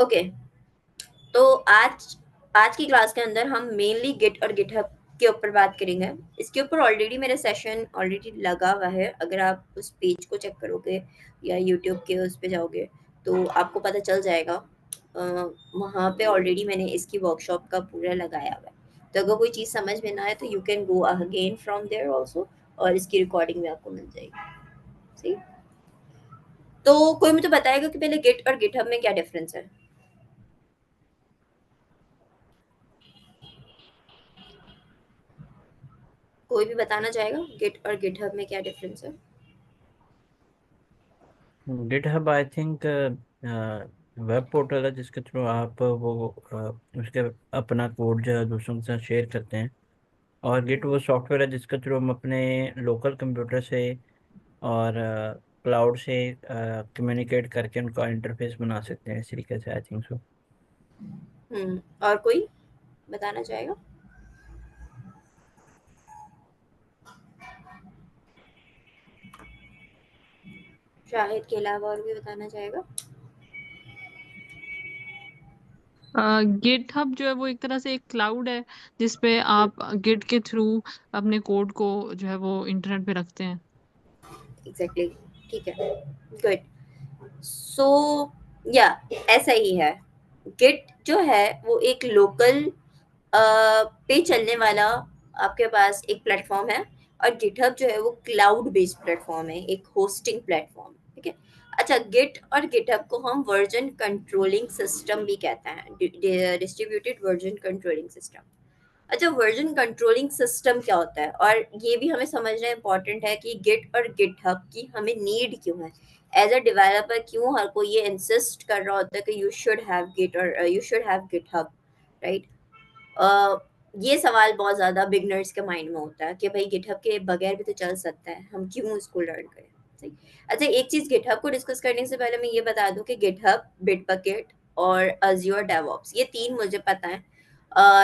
Okay, तो आज आज की क्लास के अंदर हम मेनली गिट और गिटहब के ऊपर बात करेंगे। इसके ऊपर ऑलरेडी मेरा सेशन ऑलरेडी लगा हुआ है। अगर आप उस पेज को चेक करोगे या यूट्यूब के उस पे जाओगे तो आपको पता चल जाएगा। वहाँ पे ऑलरेडी मैंने इसकी वर्कशॉप का पूरा लगाया हुआ है। तो अगर कोई चीज़ समझ में ना आए तो you can go again from there also, और इसकी रिकॉर्डिंग भी आपको मिल जाएगी। सही। तो कोई मुझे बताएगा कि पहले गिट और गिटहब में क्या डिफरेंस है? कोई भी बताना चाहेगा गिट और गिटहब में क्या डिफरेंस है? GitHub I think web portal है जिसके थ्रू आप वो उसके अपना कोड जो है दूसरों के साथ शेयर करते हैं। और गिट वो सॉफ्टवेयर है जिसके थ्रू हम अपने लोकल कंप्यूटर से और क्लाउड से कम्युनिकेट करके उनका इंटरफेस बना सकते हैं, इस तरीके से आई थिंक सो। और कोई बताना चाहेगा? शाहिद के अलावा और भी बताना चाहेगा? गिटहब जो है वो एक तरह से एक क्लाउड है जिसपे आप गिट के थ्रू अपने कोड को जो है वो इंटरनेट पे रखते हैं। एग्जैक्टली। ठीक है, गुड। सो या ऐसा ही है। गिट जो है वो एक लोकल पे चलने वाला आपके पास एक प्लेटफॉर्म है, और गिटहब जो है वो क्लाउड बेस्ड प्लेटफॉर्म है, एक होस्टिंग प्लेटफॉर्म। ठीक है। अच्छा, गिट और गिटहब को हम वर्जन कंट्रोलिंग सिस्टम भी कहते हैं, डिस्ट्रीब्यूटेड वर्जन कंट्रोलिंग सिस्टम। अच्छा, वर्जन कंट्रोलिंग सिस्टम क्या होता है, और ये भी हमें समझना इम्पोर्टेंट है कि गिट और गिटहब की हमें नीड क्यों है। एज अ डेवलपर क्यों हर कोई ये इंसिस्ट कर रहा होता है कि यू शुड हैव गिट और you should have GitHub, right? Uh, ये सवाल बहुत ज़्यादा बिगनर्स के माइंड में होता है कि भाई गिटहब के बगैर भी तो चल सकता है, हम क्यों इसको लर्न करें। सही। अच्छा, एक चीज़ गिटहब को डिस्कस करने से पहले मैं ये बता दूं कि गिटहब, बिटबकेट और अज्योर डेवऑप्स, ये तीन मुझे पता है,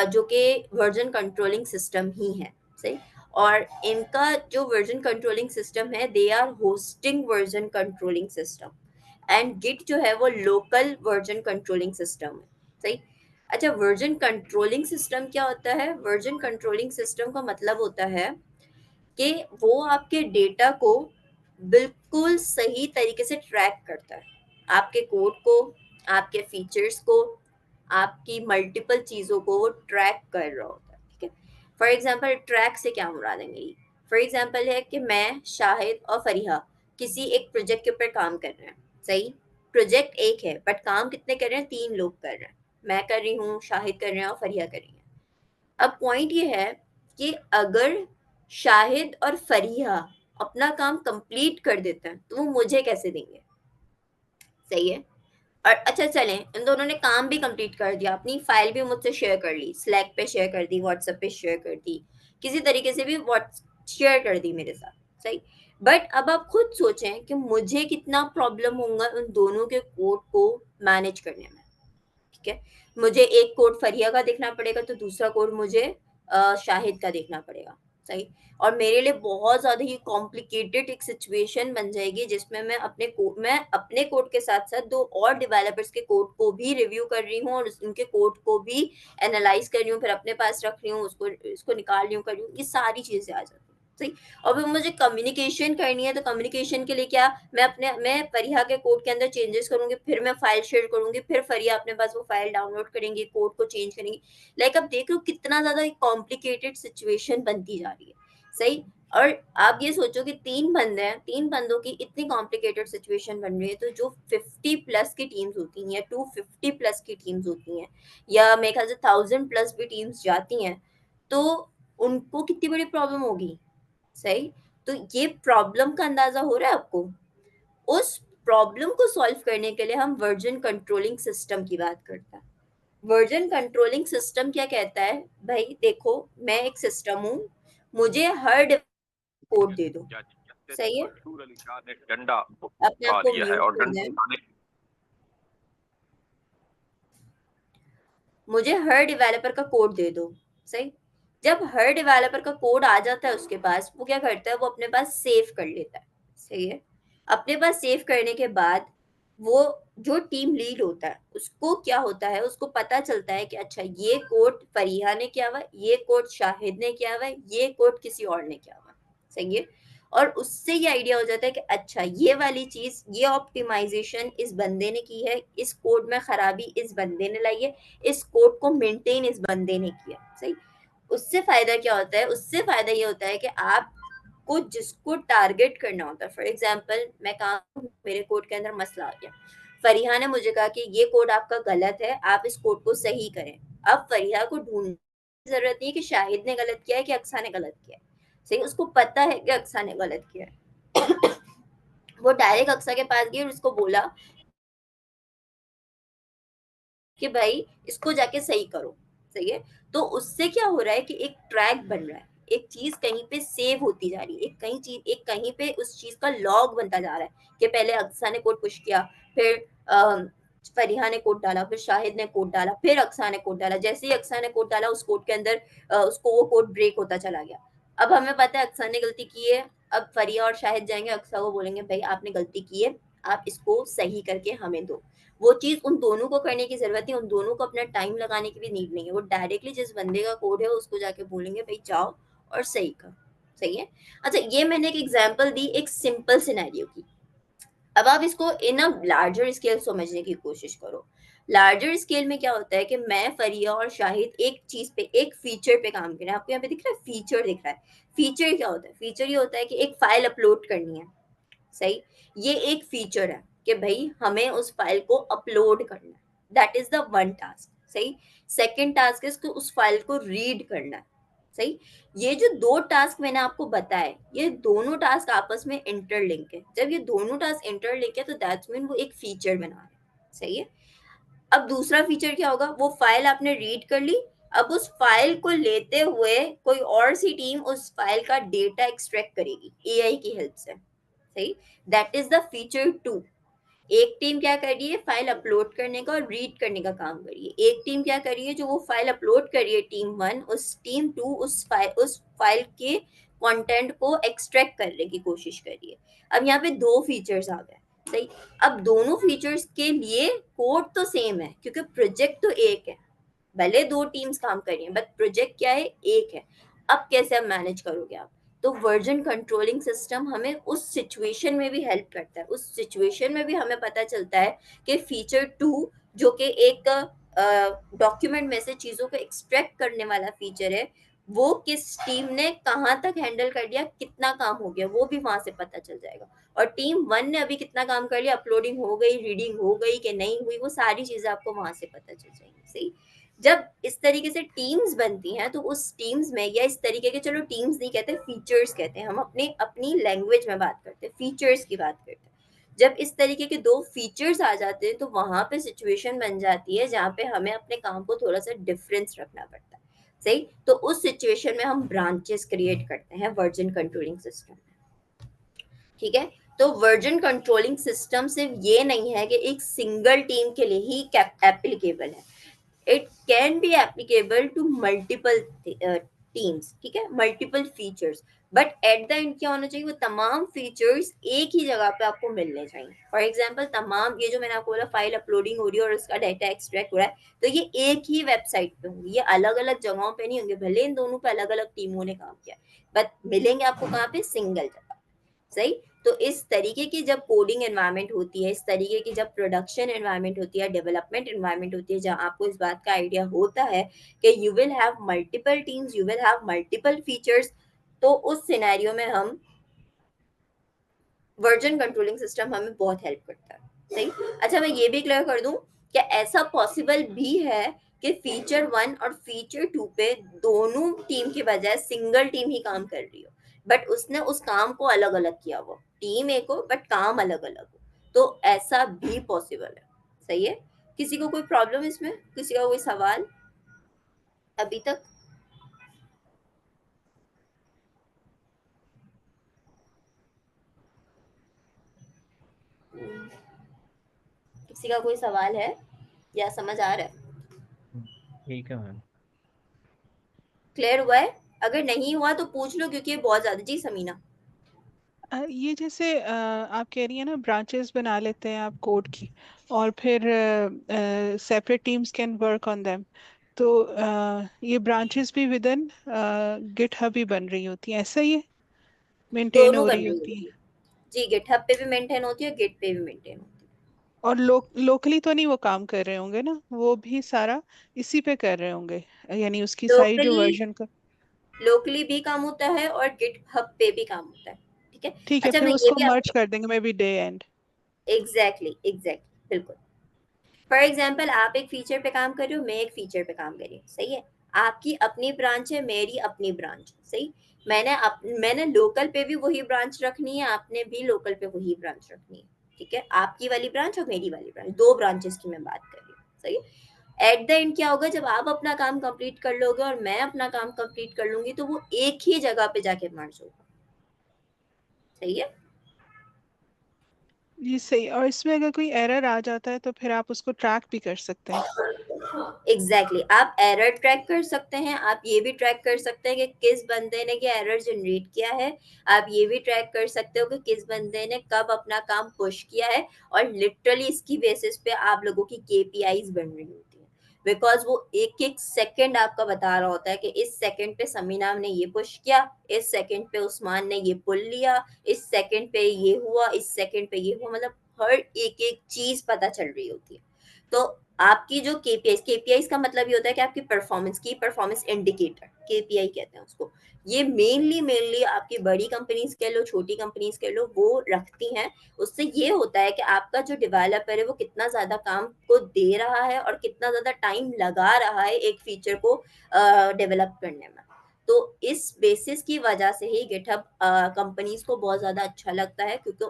जो कि वर्जन कंट्रोलिंग सिस्टम ही है। सही। और इनका जो वर्जन कंट्रोलिंग सिस्टम है, they are hosting version controlling system, and Git जो है वो लोकल वर्जन कंट्रोलिंग सिस्टम है। सही। अच्छा, वर्जन कंट्रोलिंग सिस्टम क्या होता है? वर्जन कंट्रोलिंग सिस्टम का मतलब होता है कि वो आपके डेटा को बिल्कुल सही तरीके से ट्रैक करता है, आपके कोड को, आपके फीचर्स को, आपकी मल्टीपल चीज़ों को वो ट्रैक कर रहा होता है। ठीक है। फॉर एग्जाम्पल, ट्रैक से क्या मुरादेंगे? फॉर एग्जाम्पल है कि मैं, शाहिद और फरीहा किसी एक प्रोजेक्ट के ऊपर काम कर रहे हैं। सही। प्रोजेक्ट एक है बट काम कितने कर रहे हैं? तीन लोग कर रहे हैं। मैं कर रही हूँ, शाहिद कर रहे हैं और फरीहा कर रही है। अब पॉइंट ये है कि अगर शाहिद और फरीहा अपना काम कंप्लीट कर देते हैं तो वो मुझे कैसे देंगे? सही है। और अच्छा, चलें, इन दोनों ने काम भी कंप्लीट कर दिया, अपनी फाइल भी मुझसे शेयर कर ली, स्लैक पे शेयर कर दी, व्हाट्सएप पे शेयर कर दी, किसी तरीके से भी व्हाट्स शेयर कर दी मेरे साथ। सही। बट अब आप खुद सोचें कि मुझे कितना प्रॉब्लम होगा उन दोनों के कोड को मैनेज करने में। ठीक है। मुझे एक कोड फरिया का देखना पड़ेगा तो दूसरा कोड मुझे शाहिद का देखना पड़ेगा। सही। और मेरे लिए बहुत ज़्यादा ही कॉम्प्लिकेटेड एक सिचुएशन बन जाएगी जिसमें मैं अपने कोड के साथ साथ दो और डेवलपर्स के कोड को भी रिव्यू कर रही हूँ, और उनके कोड को भी एनालाइज कर रही हूँ, फिर अपने पास रख रही हूँ, उसको इसको निकाल रही हूँ, कर रही हूँ, ये सारी चीज़ें आ जाती हैं। सही। और फिर मुझे कम्युनिकेशन करनी है तो कम्युनिकेशन के लिए क्या, मैं फरिया के कोड के अंदर चेंजेस करूंगी, फिर मैं फाइल शेयर करूंगी, फिर फरिया अपने पास वो फाइल डाउनलोड करेंगे, कोड को चेंज करेंगे। लाइक अब देख लो कितना ज्यादा कॉम्प्लिकेटेड सिचुएशन बनती जा रही है। सही। और आप ये सोचो कि तीन बंदे हैं, तीन बंदों की इतनी कॉम्प्लिकेटेड सिचुएशन बन रही है, तो जो 50+ की टीम्स होती हैं या 250+ की टीम्स होती हैं, या मेरे ख्याल से 1000+ भी टीम्स जाती हैं, तो उनको कितनी बड़ी प्रॉब्लम होगी। सही। तो ये प्रॉब्लम का अंदाजा हो रहा है आपको? उस प्रॉब्लम को सॉल्व करने के लिए हम वर्जन कंट्रोलिंग सिस्टम की बात करते हैं। वर्जन कंट्रोलिंग सिस्टम क्या कहता है? भाई देखो, मैं एक सिस्टम हूँ, मुझे हर कोड दे दो। सही है। मशहूर अली शाह ने डंडा अपने आप उठा को लिया है म्यूट और कर डंडा दें। उठाने मुझे हर डेवलपर का कोड दे दो। सही। जब हर डेवलपर का कोड आ जाता है उसके पास, वो क्या करता है? वो अपने पास सेव कर लेता है। सही है। अपने पास सेव करने के बाद वो जो टीम लीड होता है उसको क्या होता है, उसको पता चलता है कि अच्छा ये कोड फरीहा ने किया हुआ है, ये कोड शाहिद ने किया हुआ है, ये कोड किसी और ने किया हुआ है, सही है। और उससे ये आइडिया हो जाता है कि अच्छा ये वाली चीज, ये ऑप्टिमाइजेशन इस बंदे ने की है, इस कोड में खराबी इस बंदे ने लाई है, इस कोड को मेंटेन इस बंदे ने किया, सही। उससे फायदा क्या होता है, उससे फायदा ये होता है कि आप को जिसको टारगेट करना होता है, फॉर एग्जाम्पल मैं कहा मेरे कोड के अंदर मसला आ गया, फरीहा ने मुझे कहा कि ये कोड आपका गलत है, आप इस कोड को सही करें। अब फरीहा को ढूंढने की जरूरत नहीं है कि शाहिद ने गलत किया है कि अक्सा ने गलत किया है, सही, उसको पता है कि अक्सा ने गलत किया है। वो डायरेक्ट अक्सा के पास गई और उसको बोला कि भाई इसको जाके सही करो, सही है। तो उससे क्या हो रहा है कि एक ट्रैक बन रहा है, एक चीज कहीं पे सेव होती जा रही है, एक कहीं चीज, एक कहीं पे उस चीज का लॉग बनता जा रहा है कि पहले अक्सा ने कोड पुश किया, फिर फरीहा ने कोड डाला, फिर शाहिद ने कोड डाला, फिर अक्सा ने कोड डाला, जैसे ही अक्सा ने कोड डाला उस कोड के अंदर उसको वो कोड ब्रेक होता चला गया। अब हमें पता है अक्सा ने गलती की है, अब फरीहा और शाहिद जाएंगे अक्सा को बोलेंगे भाई आपने गलती की है, आप इसको सही करके हमें दो। वो चीज उन दोनों को करने की जरूरत है, उन दोनों को अपना टाइम लगाने की भी नीड नहीं है, वो डायरेक्टली जिस बंदे का कोड है उसको जाके बोलेंगे भाई जाओ और सही कर, सही है। अच्छा ये मैंने एक एग्जांपल दी एक सिंपल सिनेरियो की। अब आप इसको इन अ लार्जर स्केल समझने की कोशिश करो। लार्जर स्केल में क्या होता है कि मैं फरिया और शाहिद एक चीज पे, एक फीचर पे काम कर रहे हैं। आपको यहाँ पे दिख रहा है फीचर दिख रहा है। फीचर क्या होता है, फीचर ये होता है कि एक फाइल अपलोड करनी है, सही। ये एक फीचर है कि भाई हमें उस फाइल को अपलोड करना है, that is the one task, सही। सेकंड टास्क है उसको उस फाइल को रीड करना है, सही। ये जो दो टास्क मैंने आपको बताए, ये दोनों टास्क आपस में इंटरलिंक है। जब ये दोनों टास्क इंटरलिंक है तो दैट्स मीन वो एक फीचर बना रहे हैं, सही है। अब दूसरा फीचर क्या होगा, वो फाइल आपने रीड कर ली, अब उस फाइल को लेते हुए कोई और सी टीम उस फाइल का डेटा एक्सट्रैक्ट करेगी एआई की हेल्प से, सही। That is the feature two. एक टीम क्या कर रही है, फाइल अपलोड करने का और रीड करने का काम कर रही है। एक टीम क्या कर रही है, जो वो फाइल अपलोड कर रही है टीम वन, उस टीम टू उस फाइल के कंटेंट को एक्सट्रैक्ट करने की कोशिश कर रही है। अब यहाँ पे दो फीचर्स आ गए, सही। अब दोनों फीचर्स के लिए कोड तो सेम है क्योंकि प्रोजेक्ट तो एक है, भले दो टीम्स काम कर रही हैं बट प्रोजेक्ट क्या है, एक है। अब कैसे आप मैनेज करोगे आप, तो वर्जन कंट्रोलिंग सिस्टम हमें उस सिचुएशन में भी हेल्प करता है। उस सिचुएशन में भी हमें पता चलता है कि फीचर टू जो कि एक डॉक्यूमेंट में से चीजों को एक्सट्रैक्ट करने वाला फीचर है, वो किस टीम ने कहाँ तक हैंडल कर लिया, कितना काम हो गया, वो भी वहां से पता चल जाएगा। और टीम वन ने अभी कितना काम कर लिया, अपलोडिंग हो गई, रीडिंग हो गई कि नहीं हुई, वो सारी चीजें आपको वहां से पता चल जाएंगी, सही। जब इस तरीके से टीम्स बनती हैं तो उस टीम्स में, या इस तरीके के, चलो टीम्स नहीं कहते, फीचर्स कहते हैं, हम अपने अपनी लैंग्वेज में बात करते हैं, फीचर्स की बात करते हैं। जब इस तरीके के दो फीचर्स आ जाते हैं तो वहां पे सिचुएशन बन जाती है जहाँ पे हमें अपने काम को थोड़ा सा डिफरेंस रखना पड़ता है, सही। तो उस सिचुएशन में हम ब्रांचेस क्रिएट करते हैं वर्जन कंट्रोलिंग सिस्टम में, ठीक है। तो वर्जन कंट्रोलिंग सिस्टम सिर्फ ये नहीं है कि एक सिंगल टीम के लिए ही एप्लीकेबल है, it can be applicable to multiple teams, ठीक है, multiple features. But at the end क्या होना चाहिए, वो तमाम फीचर्स एक ही जगह पे आपको मिलने चाहिए। फॉर एग्जाम्पल तमाम, ये जो मैंने आपको बोला फाइल अपलोडिंग हो रही है और उसका डाटा एक्सट्रैक्ट हो रहा है, तो ये एक ही वेबसाइट पे होंगे, ये अलग अलग जगहों पे नहीं होंगे, भले इन दोनों पे अलग अलग टीमों ने काम किया, बट मिलेंगे आपको कहाँ पे, सिंगल जगह, सही। तो इस तरीके की जब कोडिंग एनवायरनमेंट होती है, इस तरीके की जब प्रोडक्शन एनवायरनमेंट होती है, डेवलपमेंट एनवायरनमेंट होती है, जहां आपको इस बात का आइडिया होता है कि you will have multiple teams, you will have multiple features, तो उस सिनेरियो में हम वर्जन कंट्रोलिंग सिस्टम हमें बहुत हेल्प करता है, सही। अच्छा मैं ये भी क्लियर कर दूं, क्या ऐसा पॉसिबल भी है कि फीचर वन और फीचर टू पे दोनों टीम के बजाय सिंगल टीम ही काम कर रही हो, बट उसने उस काम को अलग अलग किया, वो टीम एक हो बट काम अलग अलग हो, तो ऐसा भी पॉसिबल है, सही है। किसी को कोई प्रॉब्लम इसमें, किसी का कोई सवाल अभी तक? किसी का कोई सवाल है या समझ आ रहा है, ठीक है मैम। क्लियर हुआ है? अगर नहीं हुआ तो पूछ लो क्योंकि ये बहुत ज्यादा, जी समीना। ये जैसे आप कह रही है ना, ब्रांचेस बना लेते हैं आप कोड की, और फिर separate teams can work on them. तो ये ब्रांचेस भी विद इन गिटहब ही बन रही होती हैं, ऐसा ही है, मेंटेन दोनों हो बन रही रही होती है। होती है जी, गिटहब पे भी मेंटेन होती है, गिट पे भी मेंटेन होती है। और लोकली तो नहीं वो काम कर रहे होंगे ना, वो भी सारा इसी पे कर रहे होंगे, यानी उसकी सारी जो लोकली वर्जन का। लोकली भी काम होता है और गिटहब पे भी काम होता है। ठीक है। ठीक है, अच्छा, फिर मैं ये उसको भी मर्ज आपको कर देंगे may be day and. Exactly बिल्कुल। फॉर एग्जाम्पल, आप एक फीचर पे काम कर रहे हो, मैं एक फीचर पे काम कर रही हूँ, सही है। आपकी अपनी ब्रांच है, मेरी अपनी ब्रांच, सही। मैंने लोकल पे भी वही ब्रांच रखनी है, आपने भी लोकल पे वही ब्रांच रखनी है। ठीक है, आपकी वाली ब्रांच और मेरी वाली ब्रांच, दो ब्रांचेस की मैं बात कर रही हूँ, सही। एट द एंड क्या होगा, जब आप अपना काम कंप्लीट कर लोगे और मैं अपना काम कंप्लीट कर लूंगी, तो वो एक ही जगह पे जाके मर्ज होगा, सही है। जी सही। और इसमें अगर कोई एरर आ जाता है तो फिर आप उसको ट्रैक भी कर सकते हैं। आप एरर ट्रैक कर सकते हैं, आप ये भी ट्रैक कर सकते हैं कि किस बंदे ने ये एरर जनरेट किया है। आप ये भी ट्रैक कर सकते हो कि किस बंदे ने कब अपना काम पुश किया है। और लिटरली इसकी बेसिस पे आप लोगों की केपीआईज बन रही होती है, बिकॉज वो एक एक सेकंड आपका बता रहा होता है कि इस सेकंड पे समीना ने ये पुश किया, इस सेकंड पे उस्मान ने ये पुल लिया, इस सेकंड पे ये हुआ, इस सेकंड पे ये हुआ, मतलब हर एक एक चीज पता चल रही होती है। तो आपकी जो केपीआईज का मतलब ये होता है कि आपकी परफॉर्मेंस की परफॉर्मेंस इंडिकेटर, केपीआई कहते हैं उसको। ये मेनली आपकी बड़ी कंपनीज कह लो, छोटी कंपनीज कह लो, वो रखती हैं। उससे ये होता है कि आपका जो डेवलपर है वो कितना ज्यादा काम को दे रहा है और कितना ज्यादा टाइम लगा रहा है एक फीचर को डेवलप करने में। तो इस बेसिस की वजह से ही गिटहब कंपनीज को बहुत ज्यादा अच्छा लगता है, क्योंकि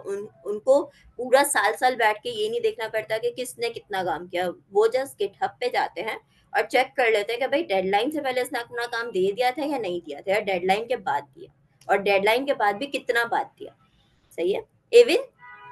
उनको पूरा साल साल बैठ के ये नहीं देखना पड़ता कि किसने कितना काम किया। वो जस्ट गिटहब पे जाते हैं और चेक कर लेते हैं कि भाई डेडलाइन से पहले इसने अपना काम दे दिया था या नहीं दिया था, या डेडलाइन के बाद दिया, और डेडलाइन के बाद भी कितना बाद दिया, सही है। इवन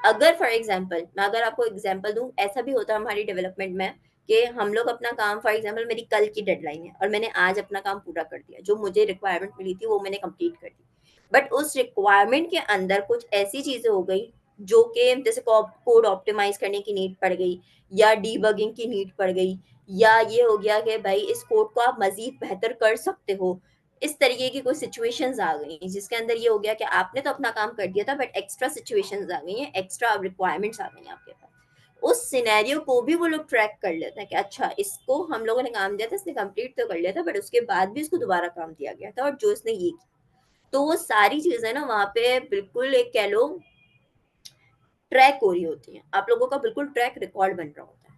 अगर फॉर एग्जाम्पल, मैं अगर आपको एग्जाम्पल दूं, ऐसा भी होता है हमारी डेवलपमेंट में कि हम लोग अपना काम, फॉर एग्जाम्पल मेरी कल की डेडलाइन है और मैंने आज अपना काम पूरा कर दिया, जो मुझे रिक्वायरमेंट मिली थी वो मैंने कंप्लीट कर दी। बट उस रिक्वायरमेंट के अंदर कुछ ऐसी चीजें हो गई जो कि जैसे कोड ऑप्टिमाइज करने की नीड पड़ गई, या डीबगिंग की नीड पड़ गई, या ये हो गया कि भाई इस कोड को आप मजीद बेहतर कर सकते हो। इस तरीके की कोई सिचुएशंस आ गई जिसके अंदर ये हो गया कि आपने तो अपना काम कर दिया था, बट एक्स्ट्रा सिचुएशंस आ गई हैं, एक्स्ट्रा रिक्वायरमेंट्स आ गई हैं आपके पास। उस सिनेरियो को भी वो लोग ट्रैक कर लेते हैं कि अच्छा, इसको हम लोगों ने काम दिया था, इसने कंप्लीट तो कर लिया था, बट उसके बाद भी इसको दोबारा काम दिया गया था, और जो इसने ये किया। तो वो सारी चीजें ना वहाँ पे बिल्कुल एक कह लो ट्रैक हो रही होती हैं, आप लोगों का बिल्कुल ट्रैक रिकॉर्ड बन रहा होता है।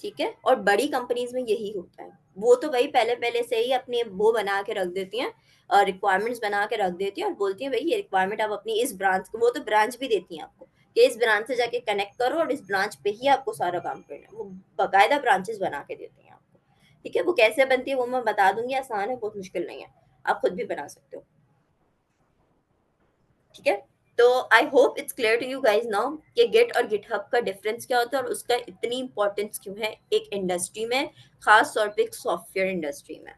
ठीक है। और बड़ी कंपनीज में यही होता है, वो तो भाई पहले पहले से ही अपने वो बना के रख देती हैं, रिक्वायरमेंट्स बना के रख देती हैं, और बोलती हैं भाई ये रिक्वायरमेंट आप अपनी इस ब्रांच को, वो तो ब्रांच भी देती हैं आपको कि इस ब्रांच से जाके कनेक्ट करो और इस ब्रांच पे ही आपको सारा काम करना है। वो बाकायदा ब्रांचेस बना के देती हैं आपको। ठीक है। वो कैसे बनती है वो मैं बता दूंगी, आसान है, बहुत मुश्किल नहीं है, आप खुद भी बना सकते हो। ठीक है। तो I hope it's clear to you guys now कि गिट और गिटहब का डिफरेंस क्या होता है और उसका इतनी इंपॉर्टेंस क्यों है एक इंडस्ट्री में, खास तौर पे एक सॉफ्टवेयर इंडस्ट्री में।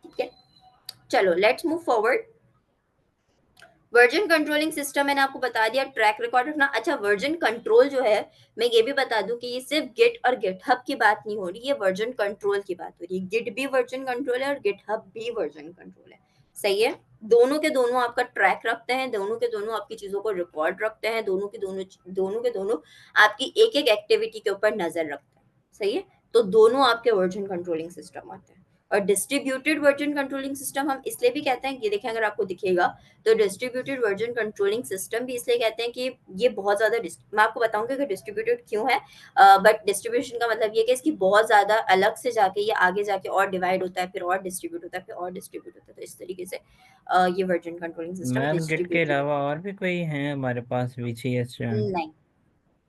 ठीक है। चलो let's move forward. Version controlling system मैंने आपको बता दिया, ट्रैक रिकॉर्ड रखना। अच्छा, वर्जन कंट्रोल जो है, मैं ये भी बता दूं कि ये सिर्फ गिट और गिटहब की बात नहीं हो रही, ये वर्जन कंट्रोल की बात हो रही है। गिट भी वर्जन कंट्रोल है और गिटहब भी वर्जन कंट्रोल है, सही है। दोनों के दोनों आपका ट्रैक रखते हैं, दोनों के दोनों आपकी चीजों को रिकॉर्ड रखते हैं, दोनों के दोनों आपकी एक एक एक्टिविटी के ऊपर नजर रखते हैं, सही है। तो दोनों आपके वर्जन कंट्रोलिंग सिस्टम आते हैं। और डिस्ट्रीब्यूटेड वर्जन कंट्रोलिंग सिस्टम हम इसलिए भी कहते हैं, ये देखें अगर आपको दिखेगा, तो डिस्ट्रीब्यूटेड वर्जन कंट्रोलिंग सिस्टम भी इसलिए कहते हैं कि ये बहुत ज्यादा, मैं आपको बताऊंगी कि डिस्ट्रीब्यूटेड क्यों है। बट डिस्ट्रीब्यूशन का मतलब ये कि इसकी बहुत ज्यादा अलग से जाके ये आगे जाके और डिवाइड होता है, फिर और डिस्ट्रीब्यूट होता है, फिर और डिस्ट्रीब्यूट होता है। तो इस तरीके से ये version controlling system ma'am Git के डिस्ट्रीब्यूटेड अलावा और भी कोई है हमारे पास वीसीएस? नहीं,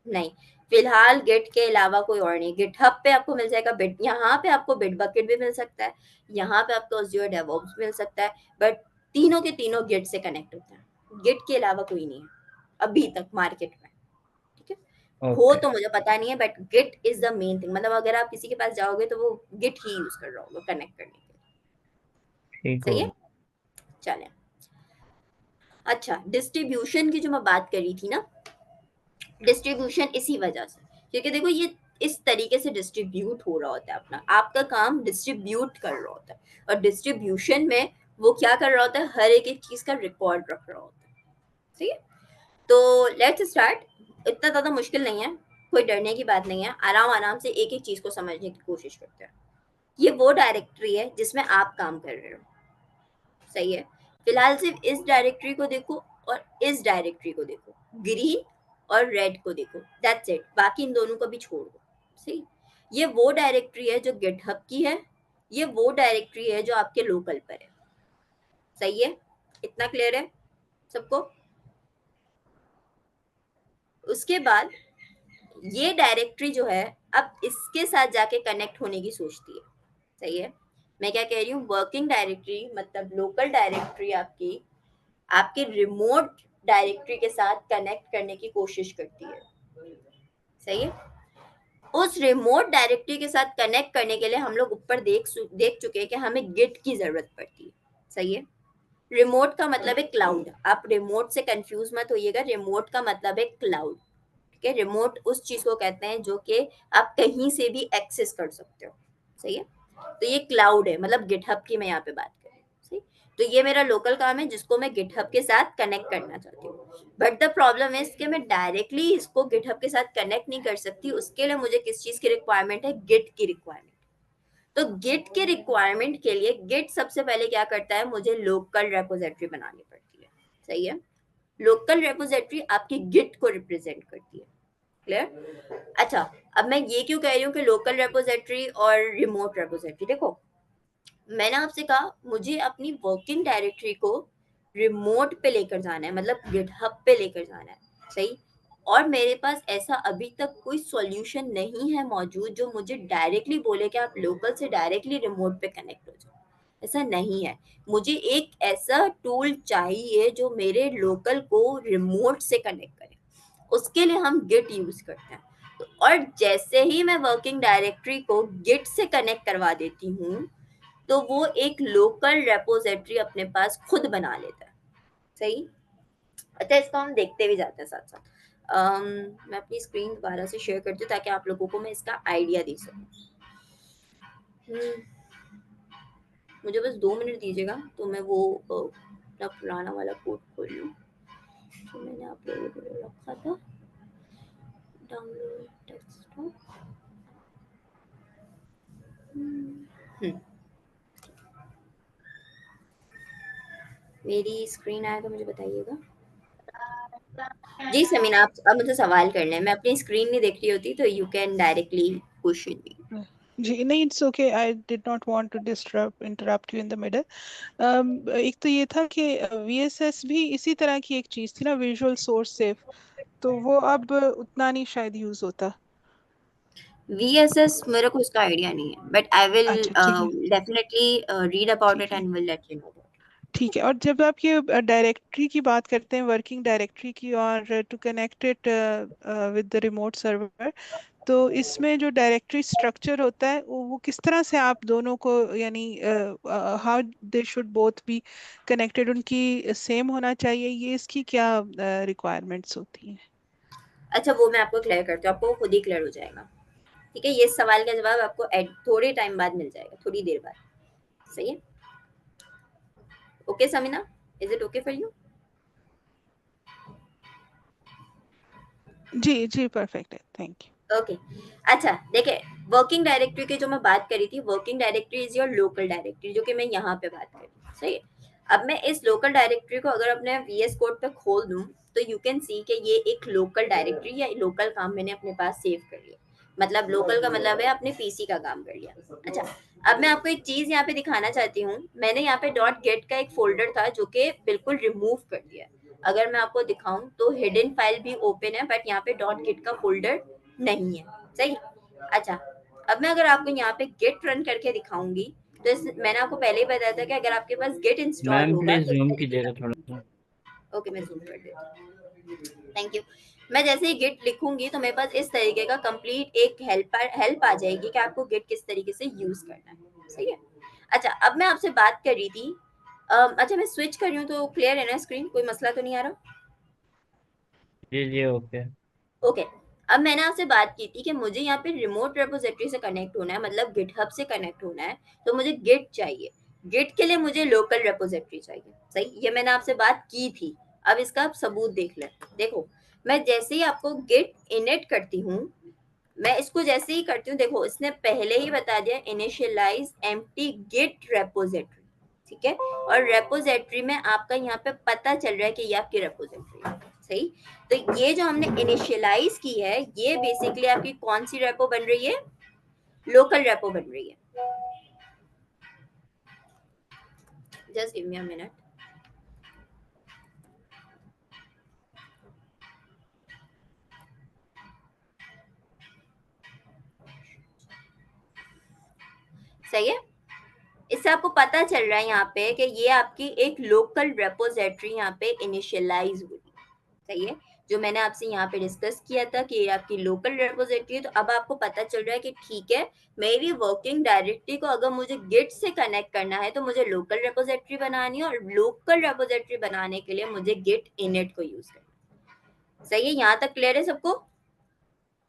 नहीं, फिलहाल गिट के अलावा कोई और नहीं। गिटहब पे आपको मिल जाएगा बिट, यहाँ पे आपको बिट बकेट भी मिल सकता है, यहाँ पे आपको Azure DevOps मिल सकता है, बट तीनों के तीनों गिट से कनेक्ट होते हैं। गिट के अलावा कोई नहीं है अभी तक मार्केट में। ठीक है। हो ओके, तो मुझे पता नहीं है, but Git is the main thing. मतलब अगर आप किसी के पास जाओगे तो वो गिट ही यूज कर रहा होगा कनेक्ट करने के लिए, ठीक सही हो है। चलें, अच्छा डिस्ट्रीब्यूशन की जो मैं बात करी थी ना, डिस्ट्रीब्यूशन इसी वजह से, क्योंकि देखो ये इस तरीके से डिस्ट्रीब्यूट हो रहा होता है अपना, आपका काम डिस्ट्रीब्यूट कर रहा होता है, और डिस्ट्रीब्यूशन में वो क्या कर रहा होता है, हर एक चीज का रिकॉर्ड रख रहा होता है, ठीक है। तो लेट्स स्टार्ट, इतना ज़्यादा मुश्किल नहीं है, कोई डरने की बात नहीं है, आराम आराम से एक एक चीज़ को समझने की कोशिश करते हैं। ये वो डायरेक्टरी है जिसमें आप काम कर रहे हो, सही है। फिलहाल सिर्फ इस डायरेक्टरी को देखो और इस डायरेक्टरी को देखो, ग्रीन और रेड को देखो, दैट्स इट, बाकी इन दोनों को भी छोड़ दो, सही। ये वो डायरेक्टरी है जो गिटहब की है, ये वो डायरेक्टरी है जो आपके लोकल पर है, सही है, इतना क्लियर है सबको। उसके बाद ये डायरेक्टरी जो है अब इसके साथ जाके कनेक्ट होने की सोचती है, सही है। मैं क्या कह रही हूँ, वर्किंग डायरेक्टरी मतलब लोकल डायरेक्टरी आपकी आपके रिमोट डायरेक्टरी के साथ कनेक्ट करने की कोशिश करती है, सही है। उस रिमोट डायरेक्टरी के साथ कनेक्ट करने के लिए हम लोग ऊपर देख चुके हैं कि हमें गिट की जरूरत पड़ती है, सही है। रिमोट का मतलब है क्लाउड, आप रिमोट से कंफ्यूज मत होइएगा, रिमोट का मतलब है क्लाउड, ठीक है। रिमोट उस चीज को कहते हैं जो कि आप कहीं से भी एक्सेस कर सकते हो, सही है। तो ये क्लाउड है, मतलब गिटहब की मैं यहाँ पे बात कर रही हूँ, सही। तो ये मेरा लोकल काम है जिसको मैं गिटहब के साथ कनेक्ट करना चाहती हूँ, बट द प्रॉब्लम है कि मैं डायरेक्टली इसको गिटहब के साथ कनेक्ट नहीं कर सकती, उसके लिए मुझे किस चीज की रिक्वायरमेंट है, गिट की रिक्वायरमेंट। तो गिट के रिक्वायरमेंट के लिए गिट सबसे पहले क्या करता है, मुझे लोकल रेपोजिटरी बनानी पड़ती है, सही है। लोकल रेपोजिटरी आपकी गिट को रिप्रेजेंट करती है, क्लियर। अच्छा, अब मैं ये क्यों कह रही हूँ कि लोकल रेपोजिटरी और रिमोट रेपोजिटरी, देखो मैंने आपसे कहा मुझे अपनी वर्किंग डायरेक्टरी को रिमोट पे लेकर जाना है, मतलब गिटहब पे लेकर जाना है, सही। और मेरे पास ऐसा अभी तक कोई सॉल्यूशन नहीं है मौजूद जो मुझे डायरेक्टली बोले कि आप लोकल से डायरेक्टली रिमोट पे कनेक्ट हो जाओ, ऐसा नहीं है। मुझे एक ऐसा टूल चाहिए जो मेरे लोकल को रिमोट से कनेक्ट करे, उसके लिए हम गिट यूज करते हैं। और जैसे ही मैं वर्किंग डायरेक्टरी को गिट से कनेक्ट करवा देती हूँ तो वो एक लोकल रेपोजिटरी अपने पास खुद बना लेता है, सही। अच्छा, इसको हम देखते भी जाते हैं साथ साथ। मैं अपनी स्क्रीन दोबारा से शेयर करती हूँ ताकि आप लोगों को मैं इसका आइडिया दे सकूँ। मुझे बस 2 मिनट दीजिएगा तो मैं वो अपना पुराना वाला कोड खोल लूँ जो मैंने आप लोगों के लिए रखा था, डाउनलोड डेस्कटॉप। मेरी स्क्रीन आया तो मुझे बताइएगा। जी समीना, आप अब मुझसे सवाल कर लें, मैं अपनी स्क्रीन नहीं देख रही होती तो you can directly question me. जी नहीं, it's okay, I did not want to disturb interrupt you in the middle. एक तो ये था कि वीएसएस भी इसी तरह की एक चीज थी ना, विजुअल सोर्स सेव, तो वो अब उतना नहीं शायद यूज होता। वीएसएस मेरे को इसका आइडिया नहीं है, बट आई विल अच्छा ठीक है, डेफिनेटली रीड अबाउट इट ठीक है, and will let you know. ठीक है। और जब आप ये डायरेक्टरी की बात करते हैं, वर्किंग डायरेक्टरी की, और to connect it with the remote server, तो इसमें जो डायरेक्टरी स्ट्रक्चर होता है वो किस तरह से आप दोनों को, यानी how they should both be connected, उनकी सेम होना चाहिए, ये इसकी क्या रिक्वायरमेंट्स होती हैं? अच्छा, वो मैं आपको क्लियर करती हूँ, आपको खुद ही क्लियर हो जाएगा, ठीक है। ये सवाल का जवाब आपको थोड़े टाइम बाद मिल जाएगा, थोड़ी देर बाद, सही है। Okay Sameena, is it okay for you? जी जी, परफेक्ट है, थैंक यू। ओके। अच्छा देखिए, वर्किंग डायरेक्टरी की जो मैं बात करी थी, working directory is your local directory, जो कि मैं यहाँ पे बात करी, सही है। अब मैं इस लोकल डायरेक्टरी को अगर अपने वीएस कोड पे खोल दूं तो यू कैन सी कि ये एक लोकल डायरेक्टरी या लोकल काम मैंने अपने पास सेव कर लिया, मतलब लोकल का मतलब है अपने पीसी का काम कर लिया। अच्छा, अब मैं आपको एक चीज यहाँ पे दिखाना चाहती हूँ, मैंने यहाँ पे डॉट गेट का एक फोल्डर था जो कि बिल्कुल रिमूव कर दिया। अगर मैं आपको दिखाऊं तो हिडन फाइल भी ओपन है, बट यहाँ पे डॉट गेट का फोल्डर नहीं है, सही। अच्छा, अब मैं अगर आपको यहाँ पे गिट रन करके दिखाऊंगी तो मैंने आपको पहले ही बताया था कि अगर आपके पास गिट इंस्टॉल मैम होगा प्लीज तो इस जूम तरीके कीजिएगा का। थोड़ा सा। ओके, मैं जूम कर देती हूँ, थैंक यू। मैं जैसे ही गिट लिखूंगी तो मेरे पास इस तरीके का कंप्लीट एक हेल्प आ जाएगी कि आपको गिट किस तरीके से यूज करना है, सही है। अच्छा, अब मैं आपसे बात कर रही थी अच्छा मैं स्विच कर रही हूँ तो क्लियर है ना स्क्रीन, कोई मसला तो नहीं आ रहा? जी जी ओके। ओके। अब मैंने आपसे बात की थी कि मुझे यहाँ पे रिमोट रेपोजिटरी से कनेक्ट होना है, मतलब गिटहब से कनेक्ट होना है, तो मुझे गिट चाहिए। गिट के लिए मुझे लोकल रेपोजिटरी चाहिए, सही? ये मैंने आपसे बात की थी। अब इसका आप सबूत देख लें। देखो, मैं जैसे ही आपको गिट इनिट करती हूँ, मैं इसको जैसे ही करती हूँ, देखो इसने पहले ही बता दिया इनिशियलाइज एम्प्टी गिट रेपोजिटरी, ठीक है? और रेपोजिटरी में आपका यहाँ पे पता चल रहा है कि ये आपकी रेपोजिटरी है, सही? तो ये जो हमने इनिशियलाइज की है, ये बेसिकली आपकी कौन सी रेपो बन रही है? लोकल रेपो बन रही है। Just give me a minute. सही है? इससे आपको पता चल रहा है यहाँ पे कि ये आपकी एक लोकल रेपोजिटरी यहाँ पे इनिशियलाइज हुई, सही है? जो मैंने आपसे यहाँ पे डिस्कस किया था कि ये आपकी लोकल रेपोजिटरी है, तो अब आपको पता चल रहा है कि ठीक है, मेरी वर्किंग डायरेक्टरी को अगर मुझे गिट से कनेक्ट करना है तो मुझे लोकल रेपोजिटरी बनानी है, और लोकल रेपोजिटरी बनाने के लिए मुझे गिट इनिट को यूज करना है। सही है? यहाँ तक क्लियर है सबको?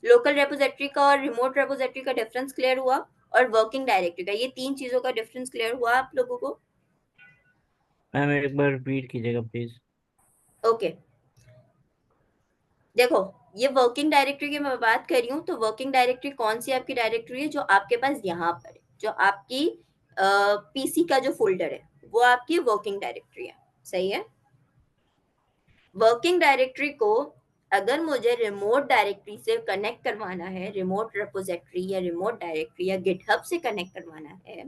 लोकल रेपोजिटरी का और रिमोट रेपोजिटरी का डिफरेंस क्लियर हुआ, और वर्किंग डायरेक्टरी का, ये तीन चीजों का डिफरेंस क्लियर हुआ आप लोगों को? मैम एक बार रिपीट कीजिएगा प्लीज। ओके। देखो, ये वर्किंग डायरेक्टरी की मैं बात कर रही हूँ, तो वर्किंग डायरेक्टरी कौन सी आपकी डायरेक्टरी है? जो आपके पास यहाँ पर है, जो आपकी पीसी का जो फोल्डर है, वो आपकी वर्किंग डायरेक्टरी है, सही है? वर्किंग डायरेक्टरी को अगर मुझे रिमोट डायरेक्टरी से कनेक्ट करवाना है, रिमोट रेपोजिटरी या रिमोट डायरेक्टरी या गिटहब से कनेक्ट करवाना है,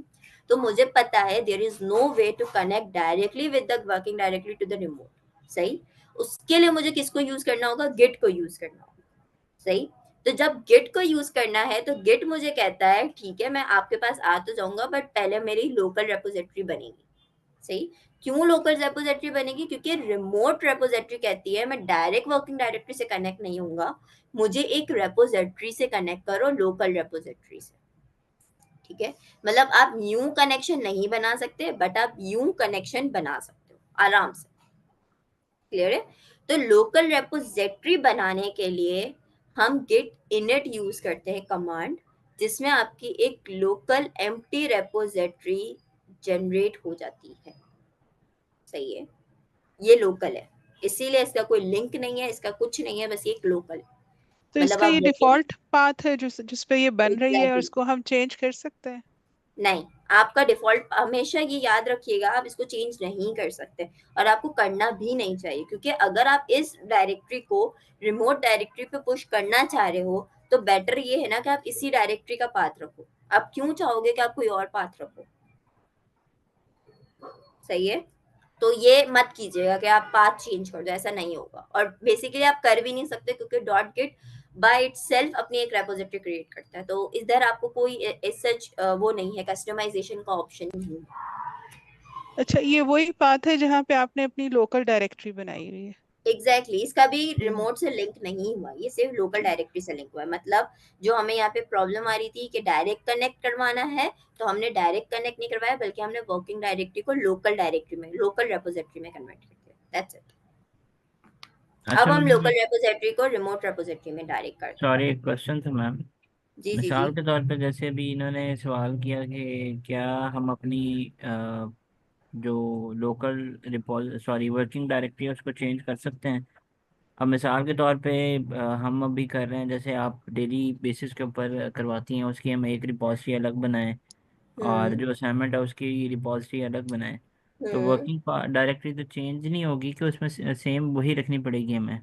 तो मुझे पता है there is no way to connect directly with the working directory to the remote, सही? उसके लिए मुझे किसको यूज करना होगा? गिट को यूज करना होगा, सही? तो जब गिट को यूज करना है तो गिट मुझे कहता है ठीक है मैं आपके पास आ तो जाऊंगा, बट पहले मेरी लोकल रेपोजिटरी बनेगी, सही? क्यों लोकल रेपोजिटरी बनेगी? क्योंकि रिमोट रेपोजिटरी कहती है मैं डायरेक्ट वर्किंग डायरेक्टरी से कनेक्ट नहीं होऊंगा, मुझे एक रेपोजिटरी से कनेक्ट करो, लोकल रेपोजिटरी से, ठीक है? मतलब आप न्यू कनेक्शन नहीं बना सकते, बट आप यूं कनेक्शन बना सकते हो आराम से। क्लियर है? तो लोकल रेपोजिटरी बनाने के लिए हम गिट इनिट यूज करते हैं कमांड, जिसमें आपकी एक लोकल एम्प्टी रेपोजिटरी जनरेट हो जाती है, सही है? ये लोकल है, इसीलिए इसका कोई लिंक नहीं है, इसका कुछ नहीं है, बस ये एक लोकल, तो मतलब इसका आप ये वर्किंग। डिफॉल्ट पाथ है जिस पे ये बन रही है, और एग्जैक्टली, इसको हम चेंज कर सकते हैं? नहीं, आपका डिफॉल्ट हमेशा ये याद रखिएगा, आप इसको चेंज नहीं कर सकते, और आपको करना भी नहीं चाहिए, क्योंकि अगर आप इस डायरेक्टरी को रिमोट डायरेक्टरी पे पुश करना चाह रहे हो, तो बेटर ये है ना कि आप इसी डायरेक्टरी का पाथ रखो। आप क्यों चाहोगे कि आप कोई और पाथ रखो? सही है? तो ये मत कीजिएगा कि आप पाथ चेंज कर दो, ऐसा नहीं होगा, और बेसिकली आप कर भी नहीं सकते, क्योंकि डॉट गिट बाय इटसेल्फ अपनी एक रेपोजिटरी क्रिएट करता है, तो इधर आपको कोई सच वो नहीं है, कस्टमाइजेशन का ऑप्शन नहीं है। अच्छा, ये वही पाथ है जहाँ पे आपने अपनी लोकल डायरेक्टरी बनाई हुई है? एग्जैक्टली, इसका भी हम्म। रिमोट से लिंक नहीं हुआ, ये सिर्फ लोकल डायरेक्टरी से लिंक हुआ है। मतलब जो हमें यहाँ पे प्रॉब्लम आ रही थी कि डायरेक्ट कनेक्ट करवाना है, तो हमने डायरेक्ट कनेक्ट नहीं करवाया, बल्कि हमने वर्किंग डायरेक्टरी को लोकल डायरेक्टरी में, लोकल रेपोजिटरी में कन्वर्ट कर दिया, दैट्स इट। अब अच्छा हम मैम, लोकल रेपोजिटरी को रिमोट रेपोजिटरी में डायरेक्ट कर देते सॉरी हैं। एक क्वेश्चन था मैम। जी जी जी। मिसाल के तौर पे जैसे अभी इन्होंने सवाल किया कि क्या हम अपनी जो local repose sorry working directory है उसको चेंज कर सकते हैं। अब मिसाल के तौर पे हम अभी कर रहे हैं, जैसे आप डेली बेसिस के ऊपर करवाती हैं, उसकी हम एक रिपॉजिटरी अलग बनाएं और हम्म। जो असाइनमेंट है उसकी रिपॉजिटरी अलग बनाएं। तो हम्म। वर्किंग डायरेक्टरी तो चेंज नहीं होगी कि उसमें सेम वही रखनी पड़ेगी हमें?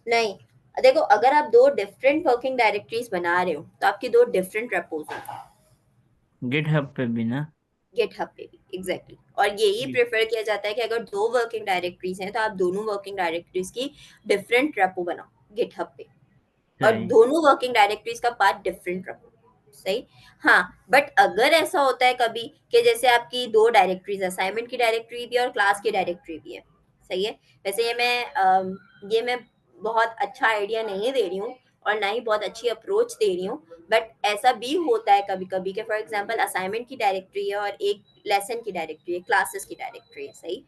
नहीं, देखो अगर आप दो डिफरेंट वर्किंग डायरेक्टरीज बना रहे हो, तो आपकी दो डिफरेंट रेपोज होंगी गिट हब पे भी ना? गिटहब पे भी, एग्जैक्टली। और यही जी। प्रेफर किया जाता है कि अगर दो वर्किंग डायरेक्टरीज हैं, तो आप दोनों वर्किंग डायरेक्टरीज की डिफरेंट रेपो बनाओ गिटहब पे, और सही। दोनों वर्किंग डायरेक्टरीज का पार्ट डिफरेंट रखो, सही? हाँ, बट अगर ऐसा होता है कभी कि जैसे आपकी दो डायरेक्टरीज, असाइनमेंट की डायरेक्टरी भी है और क्लास की डायरेक्टरी भी है, सही है? वैसे ये मैं बहुत अच्छा आइडिया नहीं दे रही हूँ, और ना ही बहुत अच्छी अप्रोच दे रही हूँ, बट ऐसा भी होता है कभी कभी कि फॉर एग्जांपल असाइनमेंट की डायरेक्टरी है और एक लेसन की डायरेक्टरी है, क्लासेस की डायरेक्टरी है, सही।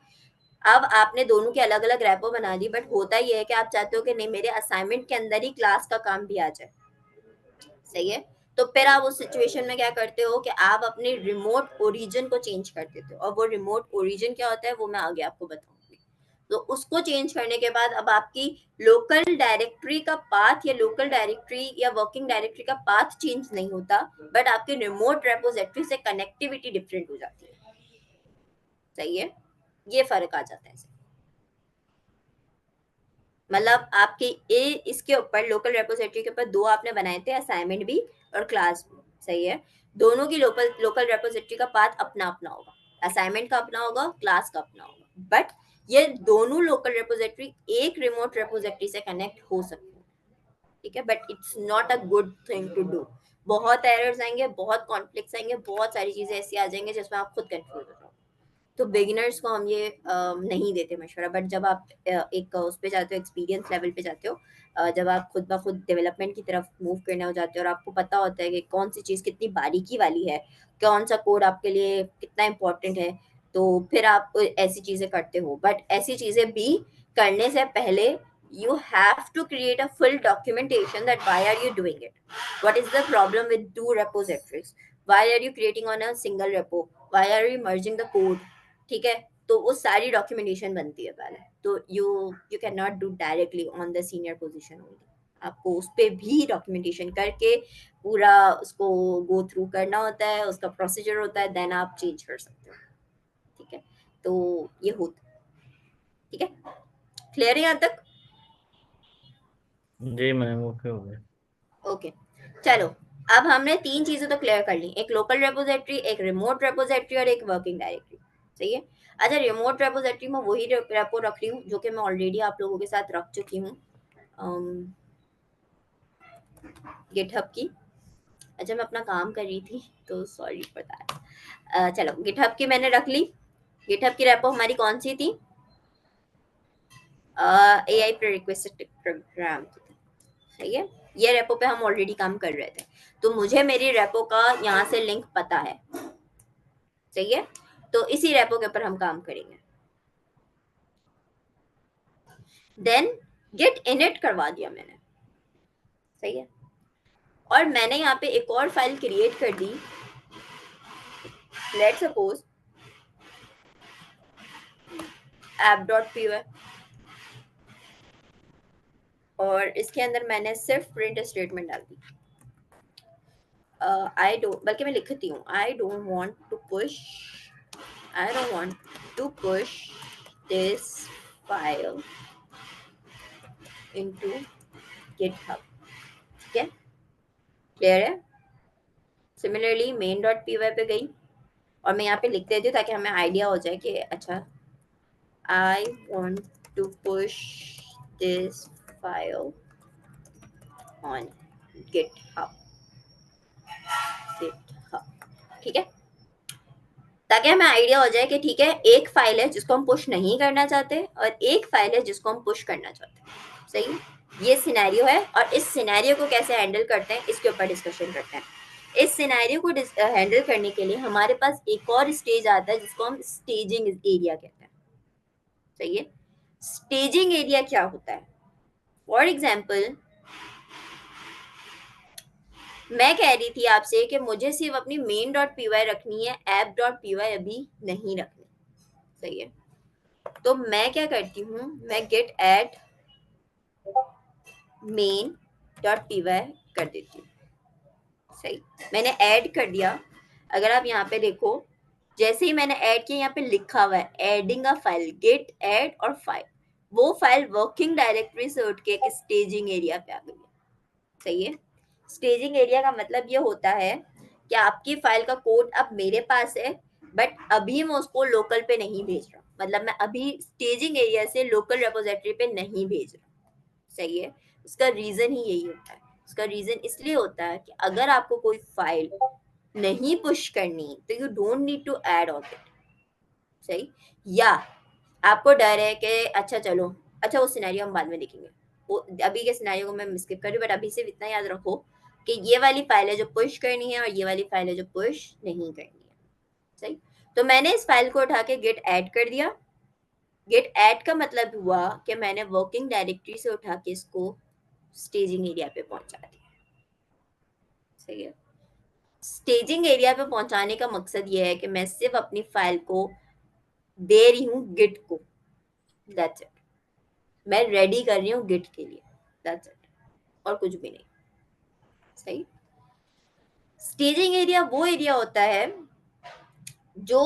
अब आपने दोनों की अलग अलग रैपो बना दी, बट होता ये है कि आप चाहते हो कि नहीं मेरे असाइनमेंट के अंदर ही क्लास का काम भी आ जाए, सही है। तो फिर आप उस सिचुएशन में क्या करते हो कि आप अपने रिमोट ओरिजिन को चेंज कर देते हो, और वो रिमोट ओरिजिन क्या होता है वो मैं आगे आपको बताऊंगी। तो उसको चेंज करने के बाद अब आपकी लोकल डायरेक्टरी का पाथ या लोकल डायरेक्टरी या वर्किंग डायरेक्टरी का पाथ चेंज नहीं होता, बट आपके रिमोट रेपोजिटरी से कनेक्टिविटी डिफरेंट हो जाती है, सही है। ये फर्क आ जाता है, मतलब आपके ए इसके ऊपर लोकल रेपोजिटरी के ऊपर दो आपने बनाए थे, असाइनमेंट भी और क्लास भी, सही है। दोनों की लोकल लोकल रेपोजिटरी का पाथ अपना अपना होगा, असाइनमेंट का अपना होगा, क्लास का अपना होगा, बट ये दोनों लोकल रेपोजिटरी एक रिमोट रेपोजिटरी से कनेक्ट हो सकती है, ठीक है, but it's not a good thing to do. बहुत एरर्स आएंगे, बहुत कॉन्फ्लिक्ट्स आएंगे, बहुत सारी चीजें ऐसी आ जाएंगी जिसमें आप खुद कंफ्यूज हो जाओगे। तो बिगिनर्स को हम ये नहीं देते मशवरा, बट जब आप एक उस पे जाते हो, एक्सपीरियंस लेवल पे जाते हो, जब आप खुद ब खुद डेवलपमेंट की तरफ मूव करने हो जाते हो और आपको पता होता है कि कौन सी चीज़ कितनी बारीकी वाली है, कौन सा कोड आपके लिए कितना इम्पोर्टेंट है, तो फिर आप ऐसी चीज़ें करते हो। बट ऐसी चीज़ें भी करने से पहले you have to create a full documentation that why are you doing it, what is the problem with two repositories, why are you creating on a single repo, why are you merging the code, ठीक है। तो वो सारी documentation बनती है पहले, तो you can not do directly on the senior position only, आपको उस पर भी डॉक्यूमेंटेशन करके पूरा उसको गो थ्रू करना होता है, उसका प्रोसीजर होता है, देन आप चेंज कर सकते हो, ठीक है। तो ये होता, ठीक है, क्लियर है यहाँ तक? जी मैम, ओके हो गया। ओके, चलो अब हमने तीन चीजें तो क्लियर कर ली, एक लोकल रेपोजिटरी, एक रिमोट रेपोजिटरी और एक वर्किंग डायरेक्टरी, सही है। अच्छा, रिमोट रेपोजिटरी में वही रेपो रख रही हूँ जो कि मैं ऑलरेडी आप लोगों के साथ रख चुकी हूँ, गिटहब की। अच्छा, मैं अपना काम कर रही थी तो सॉरी फॉर दैट। चलो, गिटहब की मैंने रख ली। गिटहब की रेपो हमारी कौन सी थी? AI प्रीरिक्विजिट प्रोग्राम, सही है। ये रेपो पे हम ऑलरेडी काम कर रहे थे, तो मुझे मेरी रेपो का यहाँ से लिंक पता है, सही है। तो इसी रेपो के ऊपर हम काम करेंगे। देन गिट इनिट करवा दिया मैंने, सही है। और मैंने यहाँ पे एक और फाइल क्रिएट कर दी, लेट्स सपोज app.py, और इसके अंदर मैंने सिर्फ प्रिंट स्टेटमेंट डाल दी। आई डोंट, बल्कि मैं लिखती हूँ, I don't want to push this file into GitHub, ठीक है, क्लियर है। सिमिलरली main.py पे गई और मैं यहाँ पे लिख देती हूँ ताकि हमें आइडिया हो जाए कि अच्छा, I want to push this file on GitHub, ठीक है, ताकि हमें आइडिया हो जाए कि ठीक है, एक फाइल है जिसको हम पुश नहीं करना चाहते और एक फाइल है जिसको हम पुश करना चाहते हैं, सही। ये सिनेरियो है और इस सिनेरियो को कैसे हैंडल करते हैं इसके ऊपर डिस्कशन करते हैं। इस सिनेरियो को हैंडल करने के लिए हमारे पास एक और स्टेज आता है जिसको हम स्टेजिंग एरिया कहते हैं, सही है। स्टेजिंग एरिया क्या होता है? फॉर एग्जाम्पल, मैं कह रही थी आपसे कि मुझे सिर्फ अपनी main.py रखनी है, app.py अभी नहीं रखनी, सही है। तो मैं क्या करती हूँ, मैं git add main.py कर देती हूँ, सही। मैंने ऐड कर दिया। अगर आप यहाँ पे देखो, जैसे ही मैंने ऐड किया, यहाँ पे लिखा हुआ है adding a file, git add और फाइल, वो फाइल वर्किंग डायरेक्टरी से उठ के एक स्टेजिंग एरिया पे आ गई है, सही है। स्टेजिंग एरिया का मतलब ये होता है कि आपकी फाइल का कोड अब मेरे पास है, बट अभी मैं उसको लोकल पे नहीं भेज रहा, मतलब मैं अभी स्टेजिंग एरिया से लोकल रेपोजिटरी पे नहीं भेज रहा, सही है। उसका रीजन ही यही होता है। उसका रीजन इसलिए होता है कि अगर आपको कोई फाइल नहीं पुश करनी तो you don't need to add on it, सही। या आपको डर है कि अच्छा चलो, अच्छा वो सिनेरियो हम बाद में देखेंगे, अभी के सिनेरियो को मैं स्किप कर रही हूँ, बट अभी सिर्फ इतना याद रखो कि ये वाली फाइल है जो पुश करनी है और ये वाली फाइल है जो पुश नहीं करनी है। सही, तो मैंने इस फाइल को उठा के गिट ऐड कर दिया। गिट ऐड का मतलब हुआ कि मैंने वर्किंग डायरेक्टरी से उठा के इसको स्टेजिंग एरिया पे पहुंचा दिया। सही है, स्टेजिंग एरिया पे पहुंचाने का मकसद ये है कि मैं सिर्फ अपनी फाइल को दे रही हूँ गिट को, दैट्स इट। मैं रेडी कर रही हूँ गिट के लिए, दैट्स इट, और कुछ भी नहीं। सही, स्टेजिंग एरिया वो एरिया होता है जो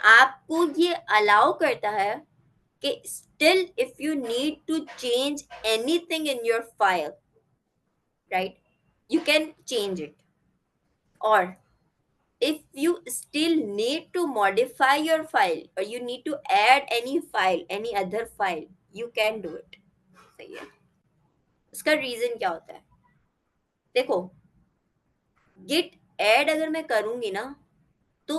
आपको ये अलाउ करता है कि still if you need to change anything in your file, right, you can change it, or if you still need to modify your file or you need to add any file, any other file, you can do it। सही है, उसका reason क्या होता है? देखो, git add अगर मैं करूंगी ना तो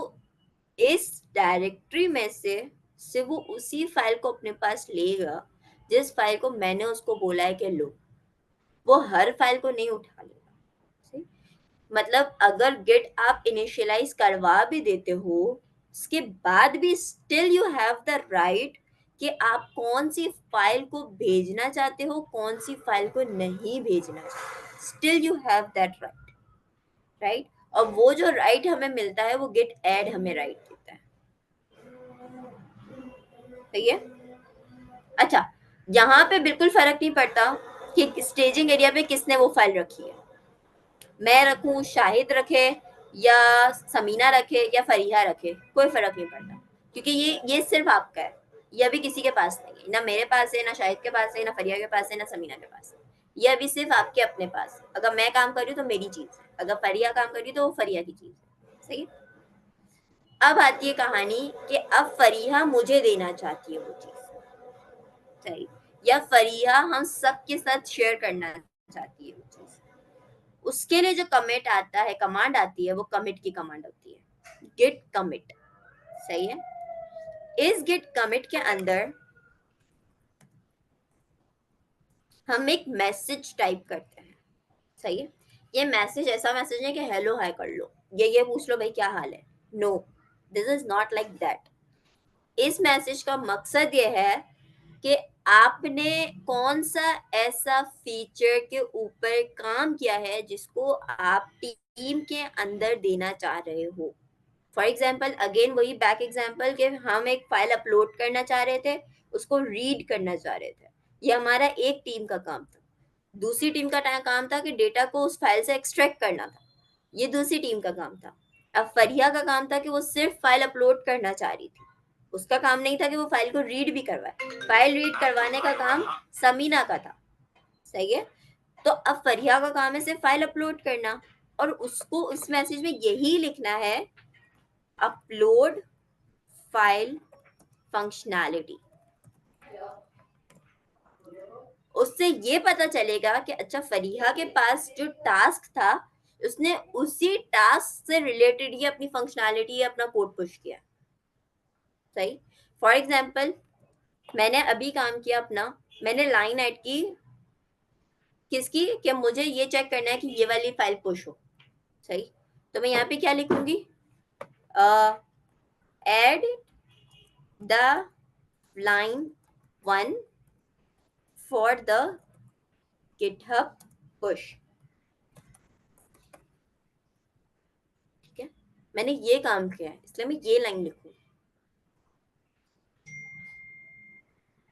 इस डायरेक्टरी में से सिर्फ वो उसी फाइल को अपने पास लेगा जिस फाइल को मैंने उसको बोला है कि लो, वो हर फाइल को नहीं उठा लेगा। मतलब अगर गिट आप इनिशियलाइज करवा भी देते हो, उसके बाद भी still you have the right कि आप कौन सी फाइल को भेजना चाहते हो, कौन सी फाइल को नहीं भेजना चाहते, still you have that right, right. और वो जो राइट हमें मिलता है वो गिट ऐड हमें राइट देता है। सही है, अच्छा, यहाँ पे बिल्कुल फर्क नहीं पड़ता कि स्टेजिंग एरिया पे किसने वो फाइल रखी है, मैं रखूं, शाहिद रखे या समीना रखे या फरीहा रखे, कोई फर्क नहीं पड़ता, क्योंकि ये सिर्फ आपका है, ये अभी किसी के पास नहीं है, ना मेरे पास है, ना शाहिद के पास है, ना फरीहा के पास है, ना समीना के पास है, ये अभी सिर्फ आपके अपने पास है। अगर मैं काम कर रही हूँ तो मेरी चीज है, अगर फरीहा काम कर रही है तो वो फरीहा की चीज है। सही, अब आती है कहानी कि अब फरीहा मुझे देना चाहती है वो चीज, सही, या फरीहा हम सबके साथ शेयर करना चाहती है वो चीज। उसके लिए जो कमिट आता है, कमांड आती है, वो कमिट की कमांड होती है, गिट कमिट। सही है, इस गिट कमिट के अंदर हम एक मैसेज टाइप करते हैं। सही है, ये मैसेज ऐसा मैसेज है कि हेलो हाय कर लो, ये पूछ लो भाई क्या हाल है। No, this is not like that. इस मैसेज का मकसद ये है कि आपने कौन सा ऐसा फीचर के ऊपर काम किया है जिसको आप टीम के अंदर देना चाह रहे हो। फॉर एग्जाम्पल, अगेन वही बैक एग्जाम्पल कि हम एक फाइल अपलोड करना चाह रहे थे, उसको रीड करना चाह रहे थे, ये हमारा एक टीम का काम था। दूसरी टीम का काम था कि डेटा को उस फाइल से एक्सट्रैक्ट करना था, ये दूसरी टीम का काम था। अब फरिया का काम था कि वो सिर्फ फाइल अपलोड करना चाह रही थी, उसका काम नहीं था कि वो फाइल को रीड भी करवाए, फाइल रीड करवाने का काम समीना का था। सही है, तो अब फरिया का काम है सिर्फ फाइल अपलोड करना, और उसको उस मैसेज में यही लिखना है, अपलोड फाइल फंक्शनैलिटी। उससे ये पता चलेगा कि अच्छा फरीहा के पास जो टास्क था उसने उसी टास्क से रिलेटेड ही अपनी फंक्शनैलिटी अपना कोड पुश किया। सही, फॉर एग्जाम्पल मैंने अभी काम किया अपना, मैंने लाइन ऐड की किसकी, कि मुझे ये चेक करना है कि ये वाली फाइल पुश हो। सही, तो मैं यहाँ पे क्या लिखूंगी, add the line 1 for the GitHub push। ठीक है, मैंने ये काम किया है इसलिए मैं ये लाइन लिखूं।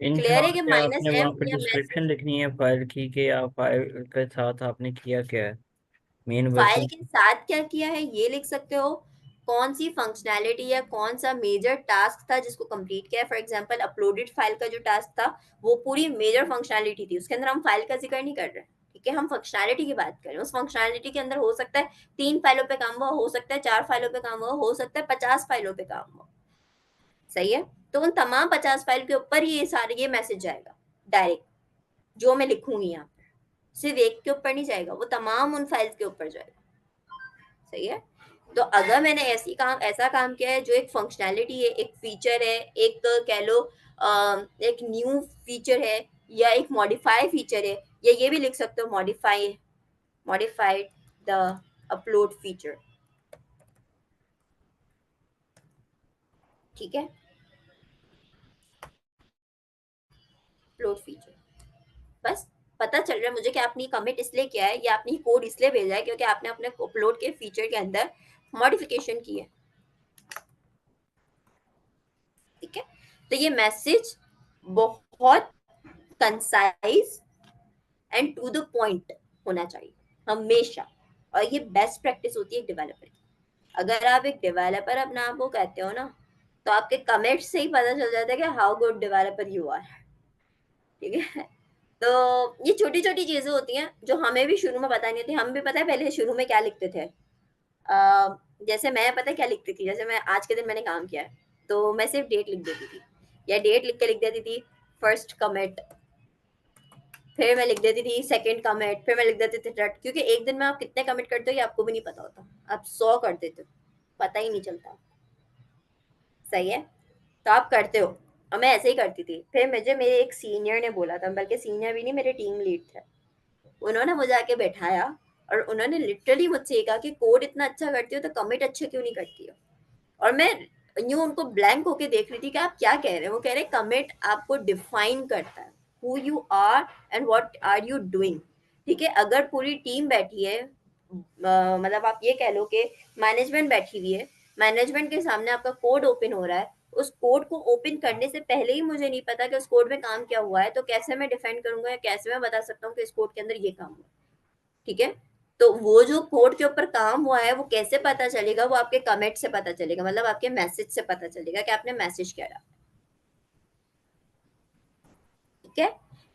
क्लियर है कि आपने माइनस वहाँ एम पर या डिस्क्रिप्शन मैसेज लिखनी है फाइल की कि आप फाइल के साथ आपने किया क्या है, मेन फाइल वर्किंग। के साथ क्या किया है ये लिख सकते हो, कौन सी फंक्शनैलिटी या कौन सा मेजर टास्क था जिसको कंप्लीट किया है। फॉर एग्जांपल अपलोडेड फाइल का जो टास्क था वो पूरी मेजर फंक्शनैलिटी थी, उसके अंदर हम फाइल का जिक्र नहीं कर रहे, ठीक है, हम फंक्शनैलिटी की बात कर रहे हैं। उस फंक्शनैलिटी के अंदर हो सकता है 3 फाइलों पे काम हुआ, हो सकता है 4 फाइलों पे काम हुआ, हो सकता है 50 फाइलों पे काम हुआ। सही है, तो उन तमाम 50 फाइल के ऊपर ये सारे ये मैसेज जाएगा डायरेक्ट, जो मैं लिखूंगी यहाँ पर सिर्फ एक के ऊपर नहीं जाएगा, वो तमाम उन फाइल्स के ऊपर जाएगा। सही है, तो अगर मैंने ऐसा काम किया है जो एक फंक्शनैलिटी है, एक फीचर है, एक कह लो एक न्यू फीचर है या एक मॉडिफाई फीचर है, या ये भी लिख सकते हो मॉडिफाइड द अपलोड फीचर। ठीक है, अपलोड फीचर। बस पता चल रहा है मुझे कि आपने कमिट इसलिए किया है या आपने कोड इसलिए भेजा है क्योंकि आपने अपने अपलोड के फीचर के अंदर मॉडिफिकेशन की है। ठीक है, तो ये मैसेज बहुत concise and to the point होना चाहिए हमेशा, और ये बेस्ट प्रैक्टिस होती है एक डेवलपर की। अगर आप एक डेवलपर अपने आप को कहते हो ना, तो आपके कमेंट से ही पता चल जाता है कि how good developer you are. ठीक है, तो ये छोटी छोटी चीजें होती हैं जो हमें भी शुरू में पता नहीं थी। हम भी पता है पहले शुरू में क्या लिखते थे, जैसे मैं पता है क्या लिखती थी, जैसे मैं आज के दिन मैंने काम किया है तो मैं सिर्फ डेट लिख देती थी, या डेट लिख के लिख देती थी फर्स्ट कमिट, फिर मैं लिख देती थी सेकंड कमिट, फिर मैं लिख देती थी थर्ड, क्योंकि एक दिन में आप कितने कमिट करते हो ये आपको भी नहीं पता होता, आप 100 कर देते हो, पता ही नहीं चलता। सही है, तो आप करते हो, और मैं ऐसे ही करती थी। फिर मुझे मेरे एक सीनियर ने बोला था, बल्कि सीनियर भी नहीं, मेरे टीम लीड थे, उन्होंने मुझे आके बैठाया और उन्होंने लिटरली मुझसे कहा कि कोड इतना अच्छा करती हो तो कमिट अच्छे क्यों नहीं करती हो। और मैं यूं उनको ब्लैंक होके देख रही थी कि आप क्या कह रहे हैं। वो कह रहे कमिट आपको डिफाइन करता है, who you are and what are you doing. ठीक है, अगर पूरी टीम बैठी है, मतलब आप ये कह लो कि मैनेजमेंट बैठी हुई है, मैनेजमेंट के सामने आपका कोड ओपन हो रहा है, उस कोड को ओपन करने से पहले ही मुझे नहीं पता कि उस कोड में काम क्या हुआ है, तो कैसे मैं डिफाइन करूंगा या कैसे मैं बता सकता हूँ कि इस कोड के अंदर ये काम हुआ। ठीक है, तो वो जो कोड के ऊपर काम हुआ है वो कैसे पता चलेगा, वो आपके कमेंट से पता चलेगा, मतलब आपके मैसेज से पता चलेगा कि आपने मैसेज क्या डाला। ठीक है,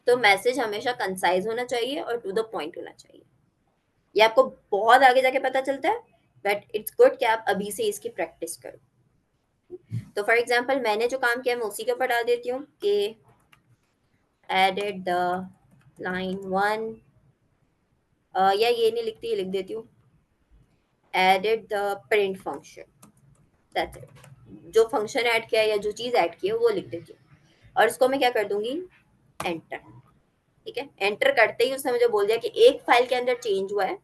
तो मैसेज हमेशा कंसाइज होना चाहिए और टू द पॉइंट होना चाहिए। ये आपको बहुत आगे जाके पता चलता है, बट इट्स गुड कि आप अभी से इसकी प्रैक्टिस करो। तो फॉर एग्जाम्पल मैंने जो काम किया मैं उसी के ऊपर डाल देती हूँ कि एडेड द लाइन 1, या ये नहीं लिखती, ये लिख देती हूँ added the print function, that's it. जो फंक्शन ऐड किया है या जो चीज ऐड की है वो लिख देती हूँ, और इसको मैं क्या कर दूंगी, एंटर। ठीक है, एंटर करते ही उसने मुझे बोल दिया कि एक फाइल के अंदर चेंज हुआ है,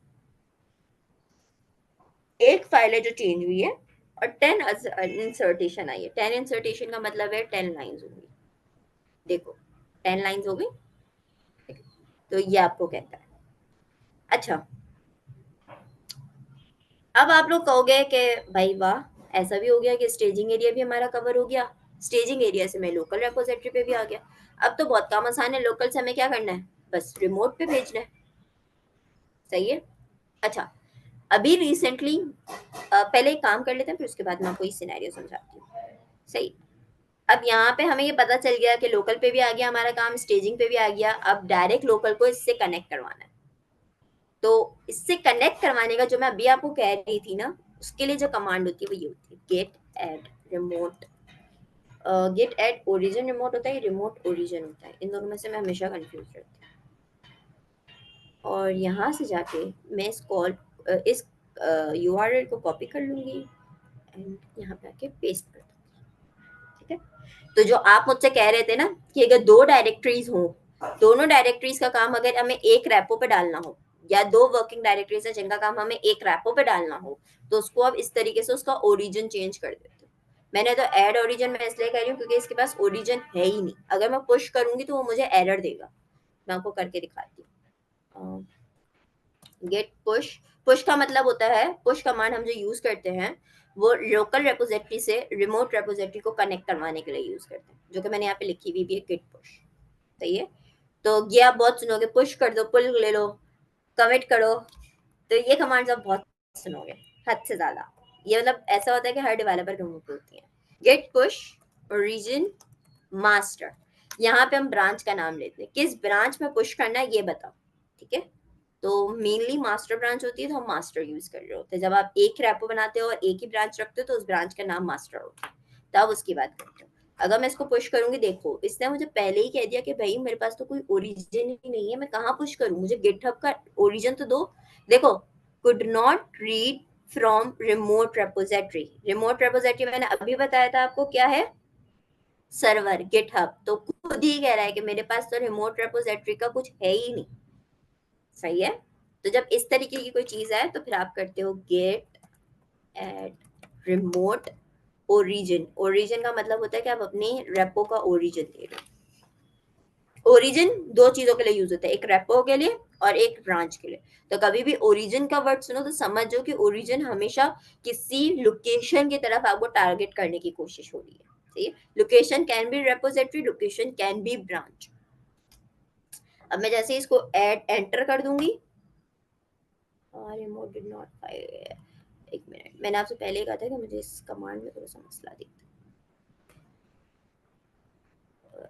एक फाइल है जो चेंज हुई है, और 10 इंसर्टेशन आई है। 10 इंसर्टेशन का मतलब है 10 लाइन्स होंगी। देखो 10 लाइन्स हो गई, तो ये आपको कहता है। अच्छा, अब आप लोग कहोगे कि भाई वाह, ऐसा भी हो गया कि स्टेजिंग एरिया भी हमारा कवर हो गया, स्टेजिंग एरिया से मैं लोकल रेपोजिटरी पे भी आ गया। अब तो बहुत काम आसान है, लोकल से हमें क्या करना है, बस रिमोट पे भेजना है। सही है। अच्छा, अभी रिसेंटली पहले एक काम कर लेते हैं, फिर उसके बाद मैं आपको इस सिनेरियो समझाती हूँ। सही, अब यहाँ पे हमें ये पता चल गया कि लोकल पे भी आ गया हमारा काम, स्टेजिंग पे भी आ गया, अब डायरेक्ट लोकल को इससे कनेक्ट करवाना है। तो इससे कनेक्ट करवाने का जो मैं अभी आपको कह रही थी ना, उसके लिए जो कमांड होती है वो ये होती है, git add remote. Git add origin remote होता है, रिमोट ओरिजिन होता है, इन दोनों में से मैं हमेशा कंफ्यूज रहती हूँ। और यहाँ से जाके मैं इस URL को कॉपी कर लूंगी एंड यहाँ पे आके पेस्ट कर दूंगी। ठीक है, तो जो आप मुझसे कह रहे थे ना कि अगर 2 डायरेक्टरीज हो, दोनों डायरेक्टरीज का काम अगर हमें एक रेपो पे डालना हो, या 2 वर्किंग डायरेक्टरीज है जिनका काम हमें एक रेपो पे डालना हो, तो उसको अब इस तरीके से उसका ओरिजिन चेंज कर देते हो। मैंने तो ऐड ओरिजिन मैं इसलिए कह रही हूँ क्योंकि इसके पास ओरिजिन है ही नहीं। अगर मैं पुश करूंगी तो वो मुझे एरर देगा, मैं आपको करके दिखाती हूँ। गेट पुश, पुश का मतलब होता है, पुश कमांड हम जो यूज करते हैं वो लोकल रेपोजिटरी से रिमोट रेपोजिटरी को कनेक्ट करवाने के लिए यूज करते हैं, जो कि मैंने यहाँ पे लिखी हुई भी है, गेट पुश। सही है, तो ये आप बहुत सुनोगे, पुश कर दो, पुल ले लो, कमिट करो, तो ये कमांड्स आप बहुत सुनोगे, हद से ज्यादा। ये मतलब ऐसा होता है कि हर डेवलपर के मुंह पे होती है। गेट पुश ओरिजिन मास्टर, यहाँ पे हम ब्रांच का नाम लेते हैं, किस ब्रांच में पुश करना है ये बताओ। ठीक है, तो मेनली मास्टर ब्रांच होती है, तो हम मास्टर यूज कर रहे होते हैं। जब आप एक रेपो बनाते हो और एक ही ब्रांच रखते हो तो उस ब्रांच का नाम मास्टर होता है, तब उसकी बात करते हो। अगर मैं इसको पुश करूंगी, देखो इसने मुझे पहले ही कह दिया कि भाई मेरे पास तो कोई ओरिजिन ही नहीं है, मैं कहाँ पुश करूँ, मुझे गिटहब का ओरिजिन तो दो। देखो, could not read from remote repository. Remote repository मैंने अभी बताया था आपको क्या है, सर्वर गिटहब तो खुद ही कह रहा है कि मेरे पास तो रिमोट रेपोजिटरी का कुछ है ही नहीं। सही है। तो जब इस तरीके की कोई चीज है तो फिर आप करते हो git add remote origin. Origin का मतलब होता है कि आप अपनी रेपो का ओरिजिन दे रहे हो। ओरिजिन दो चीजों के लिए यूज होता है, एक रेपो के लिए और एक ब्रांच के लिए। तो कभी भी ओरिजिन का वर्ड सुनो तो समझो कि ओरिजिन हमेशा किसी लोकेशन की तरफ आपको टारगेट करने की कोशिश हो रही है। सही है। Location can be repository, location can be branch. अब मैं जैसे इसको ऐड एंटर कर दूंगी, रिमोट डिड नॉट फाइल। एक मिनट, मैंने आपसे पहले ही कहा था कि मुझे इस कमांड में थोड़ा सा मसला दिखता है।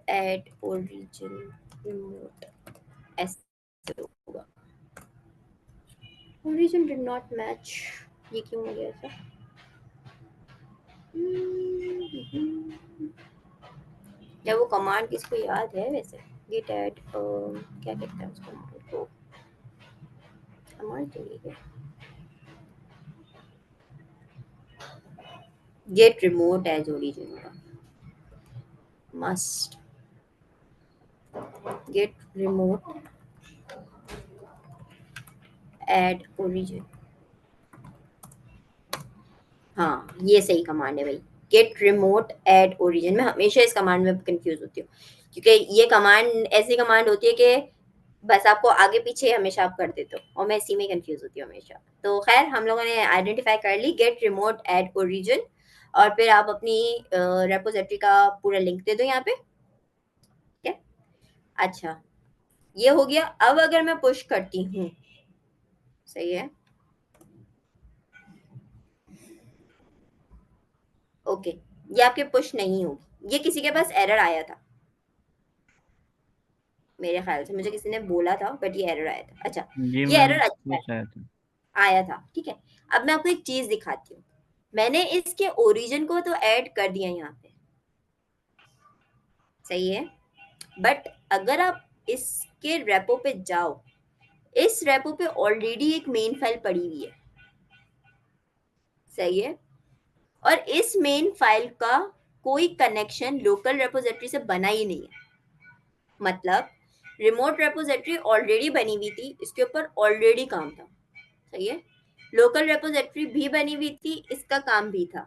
ऐड ओरिजिन रिमोट ऐसे होगा। ओरिजिन डिड नॉट मैच, ये क्यों हो गया ऐसा? क्या वो कमांड किसको याद है वैसे? गेट ऐड क्या कहते हैं उस कमांड को? कमांड तो ये है गेट रिमोट एज ओरिजिन होगा। Must git remote add origin. हाँ ये सही कमांड है भाई, गेट रिमोट एड ओरिजिन। मैं हमेशा इस कमांड में कंफ्यूज होती हूँ क्योंकि ये कमांड ऐसी कमांड होती है कि बस आपको आगे पीछे हमेशा आप कर देते हो और मैं इसी में कंफ्यूज होती हूँ हमेशा। तो खैर हम लोगों ने आइडेंटिफाई कर ली गेट रिमोट एड ओरिजिन, और फिर आप अपनी रेपोजिटरी का पूरा लिंक दे दो यहाँ पे। ठीक है, अच्छा ये हो गया। अब अगर मैं पुश करती हूँ, सही है, ओके, ये आपके पुश नहीं होगी, ये किसी के पास एरर आया था मेरे ख्याल से, मुझे किसी ने बोला था बट ये एरर आया था। अच्छा जी ये मैम, एरर अच्छा है, बस आया था। आया था, ठीक है। अब मैं आपको एक चीज दिखाती हूँ। मैंने इसके ओरिजिन को तो ऐड कर दिया यहाँ पे, सही है, बट अगर आप इसके रेपो पे जाओ, इस रेपो पे ऑलरेडी एक मेन फाइल पड़ी हुई है, सही है, और इस मेन फाइल का कोई कनेक्शन लोकल रेपोजिटरी से बना ही नहीं है। मतलब रिमोट रेपोजिटरी ऑलरेडी बनी हुई थी, इसके ऊपर ऑलरेडी काम था, सही है, लोकल रेपोजिटरी भी बनी हुई थी, इसका काम भी था।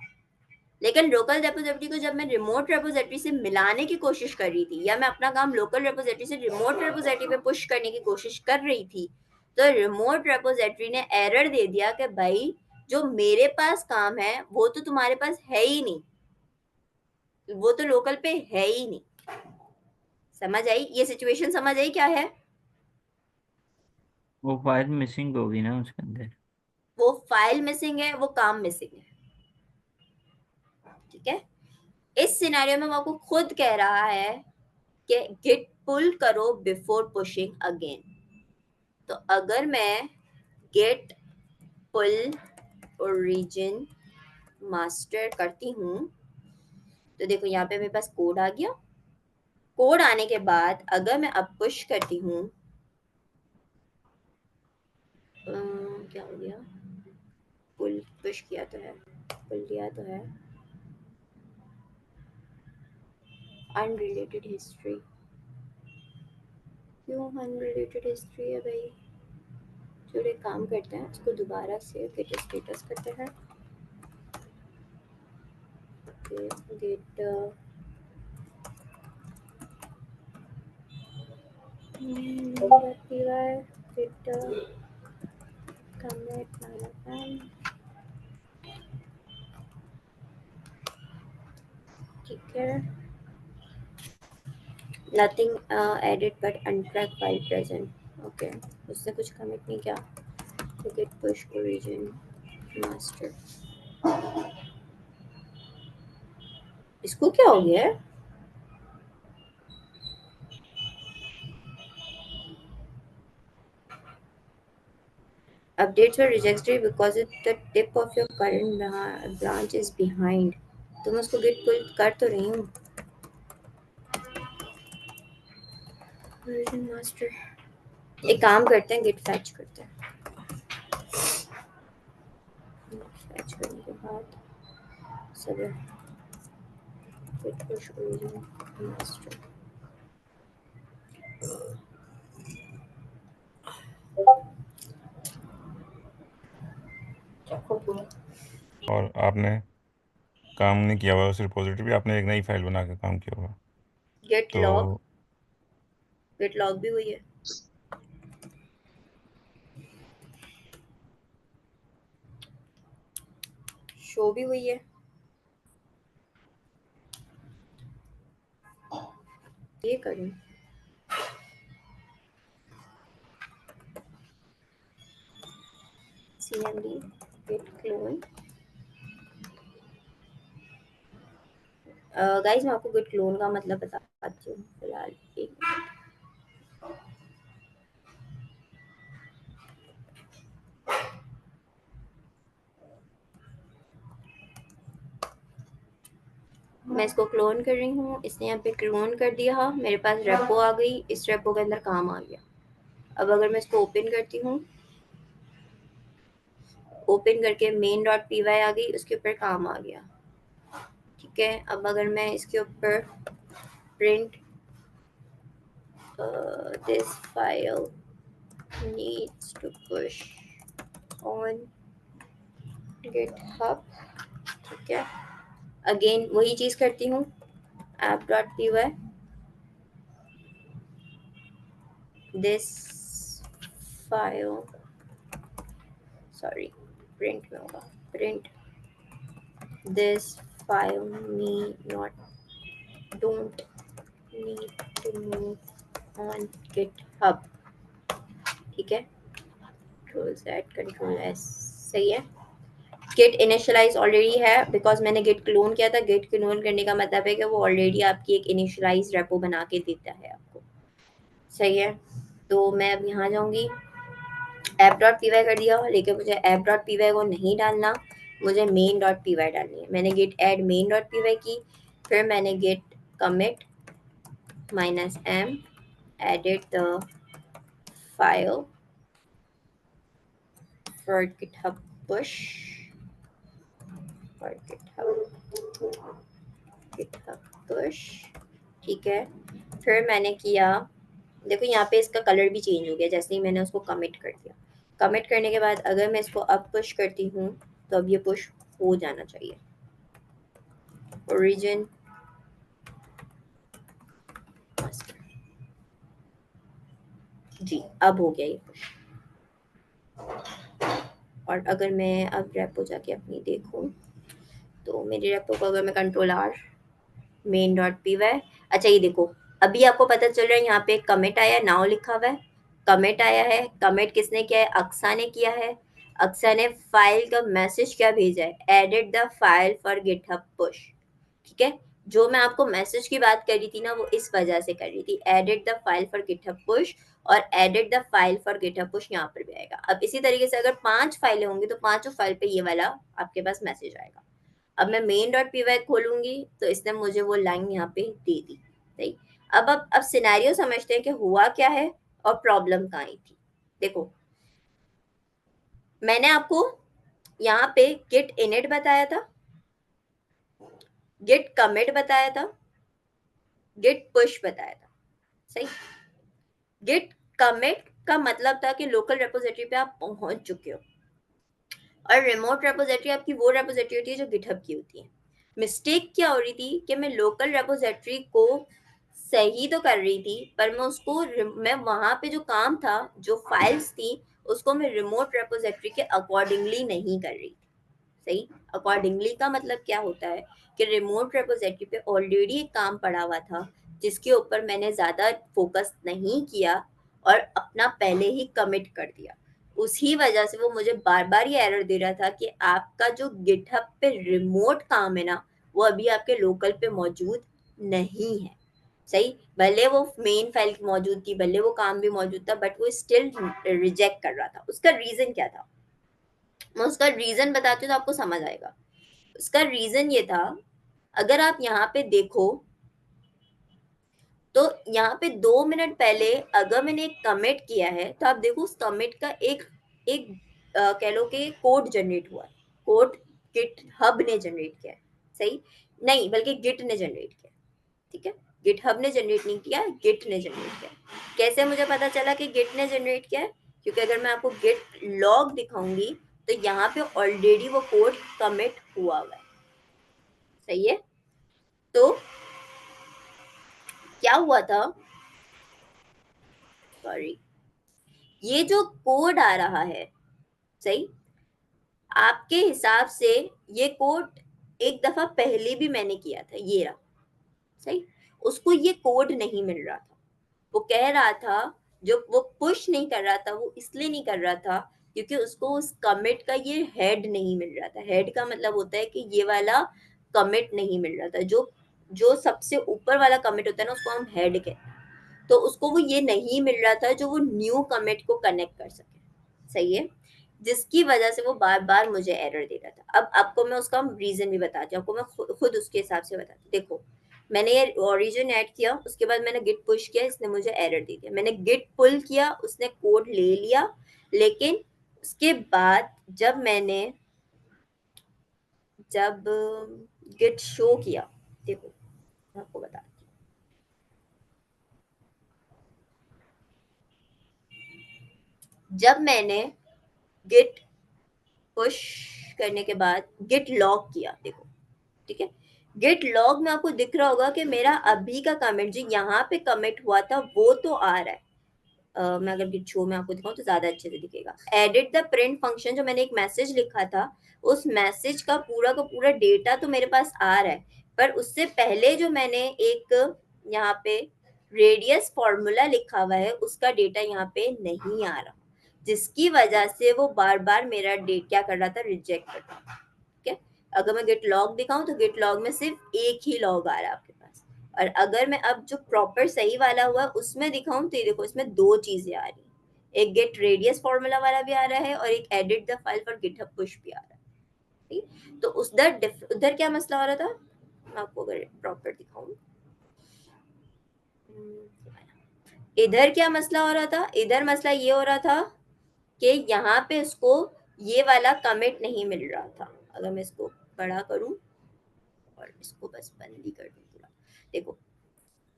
लेकिन लोकल रेपोजिटरी को जब मैं रिमोट रेपोजिटरी से मिलाने की कोशिश कर रही थी, या मैं अपना काम लोकल रेपोजिटरी से रिमोट रेपोजिटरी पे पुश करने की कोशिश कर रही थी, तो रिमोट रेपोजिटरी ने एरर दे दिया कि भाई जो मेरे पास काम है वो तो तुम्हारे पास है ही नहीं, वो तो लोकल पे है ही नहीं। समझ आई ये सिचुएशन? समझ आई क्या है? वो फाइल मिसिंग होगी ना उसके अंदर। वो फाइल मिसिंग है, वो काम मिसिंग है, ठीक है। इस सिनेरियो में वो आपको खुद कह रहा है कि गिट पुल करो बिफोर पुशिंग अगेन। तो अगर मैं गेट पुल ओरिजिन मास्टर करती हूँ तो देखो यहाँ पे मेरे पास कोड आ गया। कोड आने के बाद अगर मैं अब पुश करती हूँ, क्या हो गया, पुल पुश किया तो है, पुल दिया तो है, अनरिलेटेड हिस्ट्री, क्यों अनरिलेटेड हिस्ट्री है भाई? चलो एक काम करते हैं, इसको दोबारा से गेट स्टेटस करते हैं। गेट गेट commit -n, ठीक है, nothing edit but untrack file present, okay, उससे कुछ कमिट नहीं किया। तो गेट पुश ओरिजिन मास्टर, इसको क्या हो गया है? Updates were rejected because the tip of your current branch is behind। तो मैं उसको git pull कर तो रही हूँ। Origin master, एक काम करते हैं, git fetch करते हैं। fetch करने के बाद सब git push origin master. और आपने काम नहीं किया हुआ उस रिपोजिटरी पे, आपने एक नई फाइल बना के काम किया हुआ। गेट तो लॉग भी हुई है। शो भी हुई है। ये करूं cmd git clone। गाइस मैं आपको गिट क्लोन का मतलब बताती हूँ फिलहाल। एक मैं इसको क्लोन कर रही हूँ, इसने यहाँ पे क्लोन कर दिया, मेरे पास रेपो आ गई, इस रेपो के अंदर काम आ गया। अब अगर मैं इसको ओपन करती हूँ, ओपन करके मेन डॉट पी वाई आ गई, उसके ऊपर काम आ गया। ठीक है, अब अगर मैं इसके ऊपर print this file needs to push on GitHub, ठीक है, अगेन वही चीज करती हूँ, app.py this file, sorry print में होगा, print this file don't need to move on GitHub। ठीक है, Control Z Control S, सही है। git initialize ऑलरेडी है, बिकॉज मैंने git क्लोन किया था। git क्लोन करने का मतलब है कि वो ऑलरेडी आपकी एक इनिशियलाइज रेपो बना के देता है आपको, सही है। तो मैं अब यहाँ जाऊंगी, app.py कर दिया, लेकिन मुझे app.py को नहीं डालना, मुझे main.py डालनी है। मैंने git add main.py की, फिर मैंने git commit -m added the file for GitHub push, for GitHub push, ठीक है। फिर मैंने किया, देखो यहाँ पे इसका कलर भी चेंज हो गया जैसे ही मैंने उसको कमिट कर दिया। कमिट करने के बाद अगर मैं इसको अब पुश करती हूँ तो अब ये पुश हो जाना चाहिए। ओरिजिन जी, अब हो गया ये पुश। और अगर मैं अब रेपो जाके अपनी देखूँ तो मेरी रेपो को अगर मैं कंट्रोल आर main.py, अच्छा ये देखो अभी आपको पता चल रहा है यहाँ पे कमिट आया, नाउ लिखा हुआ है, कमिट आया है। कमिट किसने किया है? अक्सा ने किया है। अक्सा ने फाइल का मैसेज क्या भेजा है? Edit the file for GitHub push, ठीक है। जो मैं आपको मैसेज की बात कर रही थी ना, वो इस वजह से कर रही थी, edit the file for GitHub push, और edit the file for GitHub push यहाँ पर भी आएगा। अब इसी तरीके से अगर 5 फाइलें होंगी तो 5 फाइल पे ये वाला आपके पास मैसेज आएगा। अब मैं main.py खोलूंगी तो इसने मुझे वो लाइन यहाँ पे दे दी, सही। अब सिनेरियो समझते हैं कि हुआ क्या है और प्रॉब्लम कहाँ आई थी। देखो मैंने आपको यहाँ पे git init बताया था, git commit बताया था, git push बताया था, सही। git commit का मतलब था कि लोकल रेपोजिटरी पे आप पहुंच चुके हो, और रिमोट रेपोजिटरी आपकी वो रेपोजिटरी होती है जो गिटहब की होती है। मिस्टेक क्या हो रही थी कि मैं लोकल रेपोजिटरी को सही तो कर रही थी, पर मैं वहां पे जो काम था, जो फाइल्स थी, उसको मैं रिमोट रेपोजिटरी के अकॉर्डिंगली नहीं कर रही थी, सही। अकॉर्डिंगली का मतलब क्या होता है कि रिमोट रेपोजिटरी पे ऑलरेडी एक काम पड़ा हुआ था जिसके ऊपर मैंने ज्यादा फोकस नहीं किया और अपना पहले ही कमिट कर दिया। उसी वजह से वो मुझे बार बार ये एरर दे रहा था कि आपका जो गिटहब पे रिमोट काम है ना, वो अभी आपके लोकल पे मौजूद नहीं है, सही। भले वो मेन फाइल मौजूद थी, भले वो काम भी मौजूद था, बट वो स्टिल रिजेक्ट कर रहा था। उसका रीजन क्या था? मैं उसका रीजन बताती हूँ तो आपको समझ आएगा। उसका रीजन ये था, अगर आप यहाँ पे देखो तो यहाँ पे 2 मिनट पहले अगर मैंने एक कमिट किया है तो आप देखो उस कमिट का एक एक कह लो कि कोड जनरेट हुआ है, कोड गिटहब ने जनरेट किया है, सही। नहीं, बल्कि गिट ने जनरेट किया, ठीक है, गिटहब ने जनरेट नहीं किया, गिट ने जनरेट किया। कैसे मुझे पता चला कि गिट ने जनरेट किया है? क्योंकि अगर मैं आपको गिट लॉग दिखाऊंगी तो यहाँ पे ऑलरेडी वो कोड कमिट हुआ है, सही है। तो क्या हुआ था, सॉरी, ये जो कोड आ रहा है, सही, आपके हिसाब से ये कोड एक दफा पहले भी मैंने किया था, ये रहा, सही, उसको ये कोड नहीं मिल रहा था। वो कह रहा था, जो वो पुश नहीं कर रहा था, वो इसलिए नहीं कर रहा था क्योंकि उसको उस कमिट का ये हेड नहीं मिल रहा था। हेड का मतलब होता है कि ये वाला कमिट नहीं मिल रहा था, जो जो सबसे ऊपर वाला कमिट होता है ना, उसको हम हेड कहते हैं। तो उसको वो ये नहीं मिल रहा था जो वो न्यू कमिट को कनेक्ट कर सके, सही है, जिसकी वजह से वो बार बार मुझे एरर दे रहा था। अब आपको मैं उसका रीजन भी बताती हूँ, आपको मैं खुद उसके हिसाब से बताती हूँ। देखो, मैंने ये ओरिजिन ऐड किया, उसके बाद मैंने गिट पुश किया, इसने मुझे एरर दे दिया। मैंने गिट पुल किया, उसने कोड ले लिया, लेकिन उसके बाद जब गिट शो किया, देखो मैं आपको बताती हूँ, जब मैंने गिट पुश करने के बाद गिट लॉग किया, देखो, ठीक है, गिट लॉग में आपको दिख रहा होगा कि मेरा अभी का कमेंट जो यहाँ पे कमिट हुआ था वो तो आ रहा है। मैं अगर गिट शो में आपको दिखाऊं तो ज्यादा अच्छे से दिखेगा। एडिट द प्रिंट फंक्शन, जो मैंने एक मैसेज लिखा था, उस मैसेज का पूरा डेटा तो मेरे पास आ रहा है, पर उससे पहले जो मैंने एक यहाँ पे रेडियस फॉर्मूला लिखा हुआ है, उसका डेटा यहाँ पे नहीं आ रहा, जिसकी वजह से वो बार बार मेरा डेट क्या कर रहा था, रिजेक्ट कर रहा था, ठीक है। अगर मैं गेट लॉग दिखाऊं तो गेट लॉग में सिर्फ एक ही लॉग आ रहा है आपके पास, और अगर मैं अब जो प्रॉपर सही वाला हुआ उसमें दिखाऊं तो ये देखो, इसमें दो चीजें आ रही हैं, एक गेट रेडियस फॉर्मूला वाला भी आ रहा है और एक edit the file for GitHub push भी आ रहा है, ठीक। तो उधर क्या मसला हो रहा था, मैं आपको अगर प्रॉपर दिखाऊं, इधर क्या मसला हो रहा था, इधर मसला ये हो रहा था कि यहाँ पे इसको ये वाला कमिट नहीं मिल रहा था। अगर मैं इसको बड़ा करूं और इसको बस बंद ही कर दूं पूरा, देखो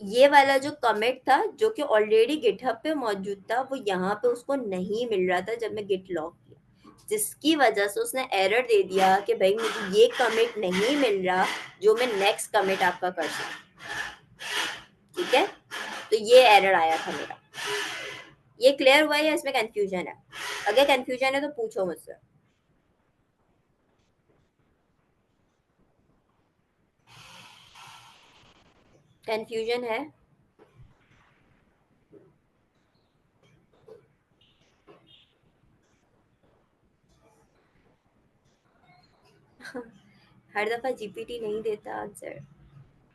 ये वाला जो कमिट था जो कि ऑलरेडी गिटहब पे मौजूद था, वो यहाँ पे उसको नहीं मिल रहा था जब मैं गिट लॉग किया, जिसकी वजह से उसने एरर दे दिया कि भाई मुझे ये कमिट नहीं मिल रहा जो मैं नेक्स्ट कमिट आपका कर सकूं, ठीक है। तो ये एरर आया था मेरा। ये क्लियर हुआ या इसमें कंफ्यूजन है? अगर कंफ्यूजन है तो पूछो मुझसे। कंफ्यूजन है? हर दफा जीपीटी नहीं देता आंसर,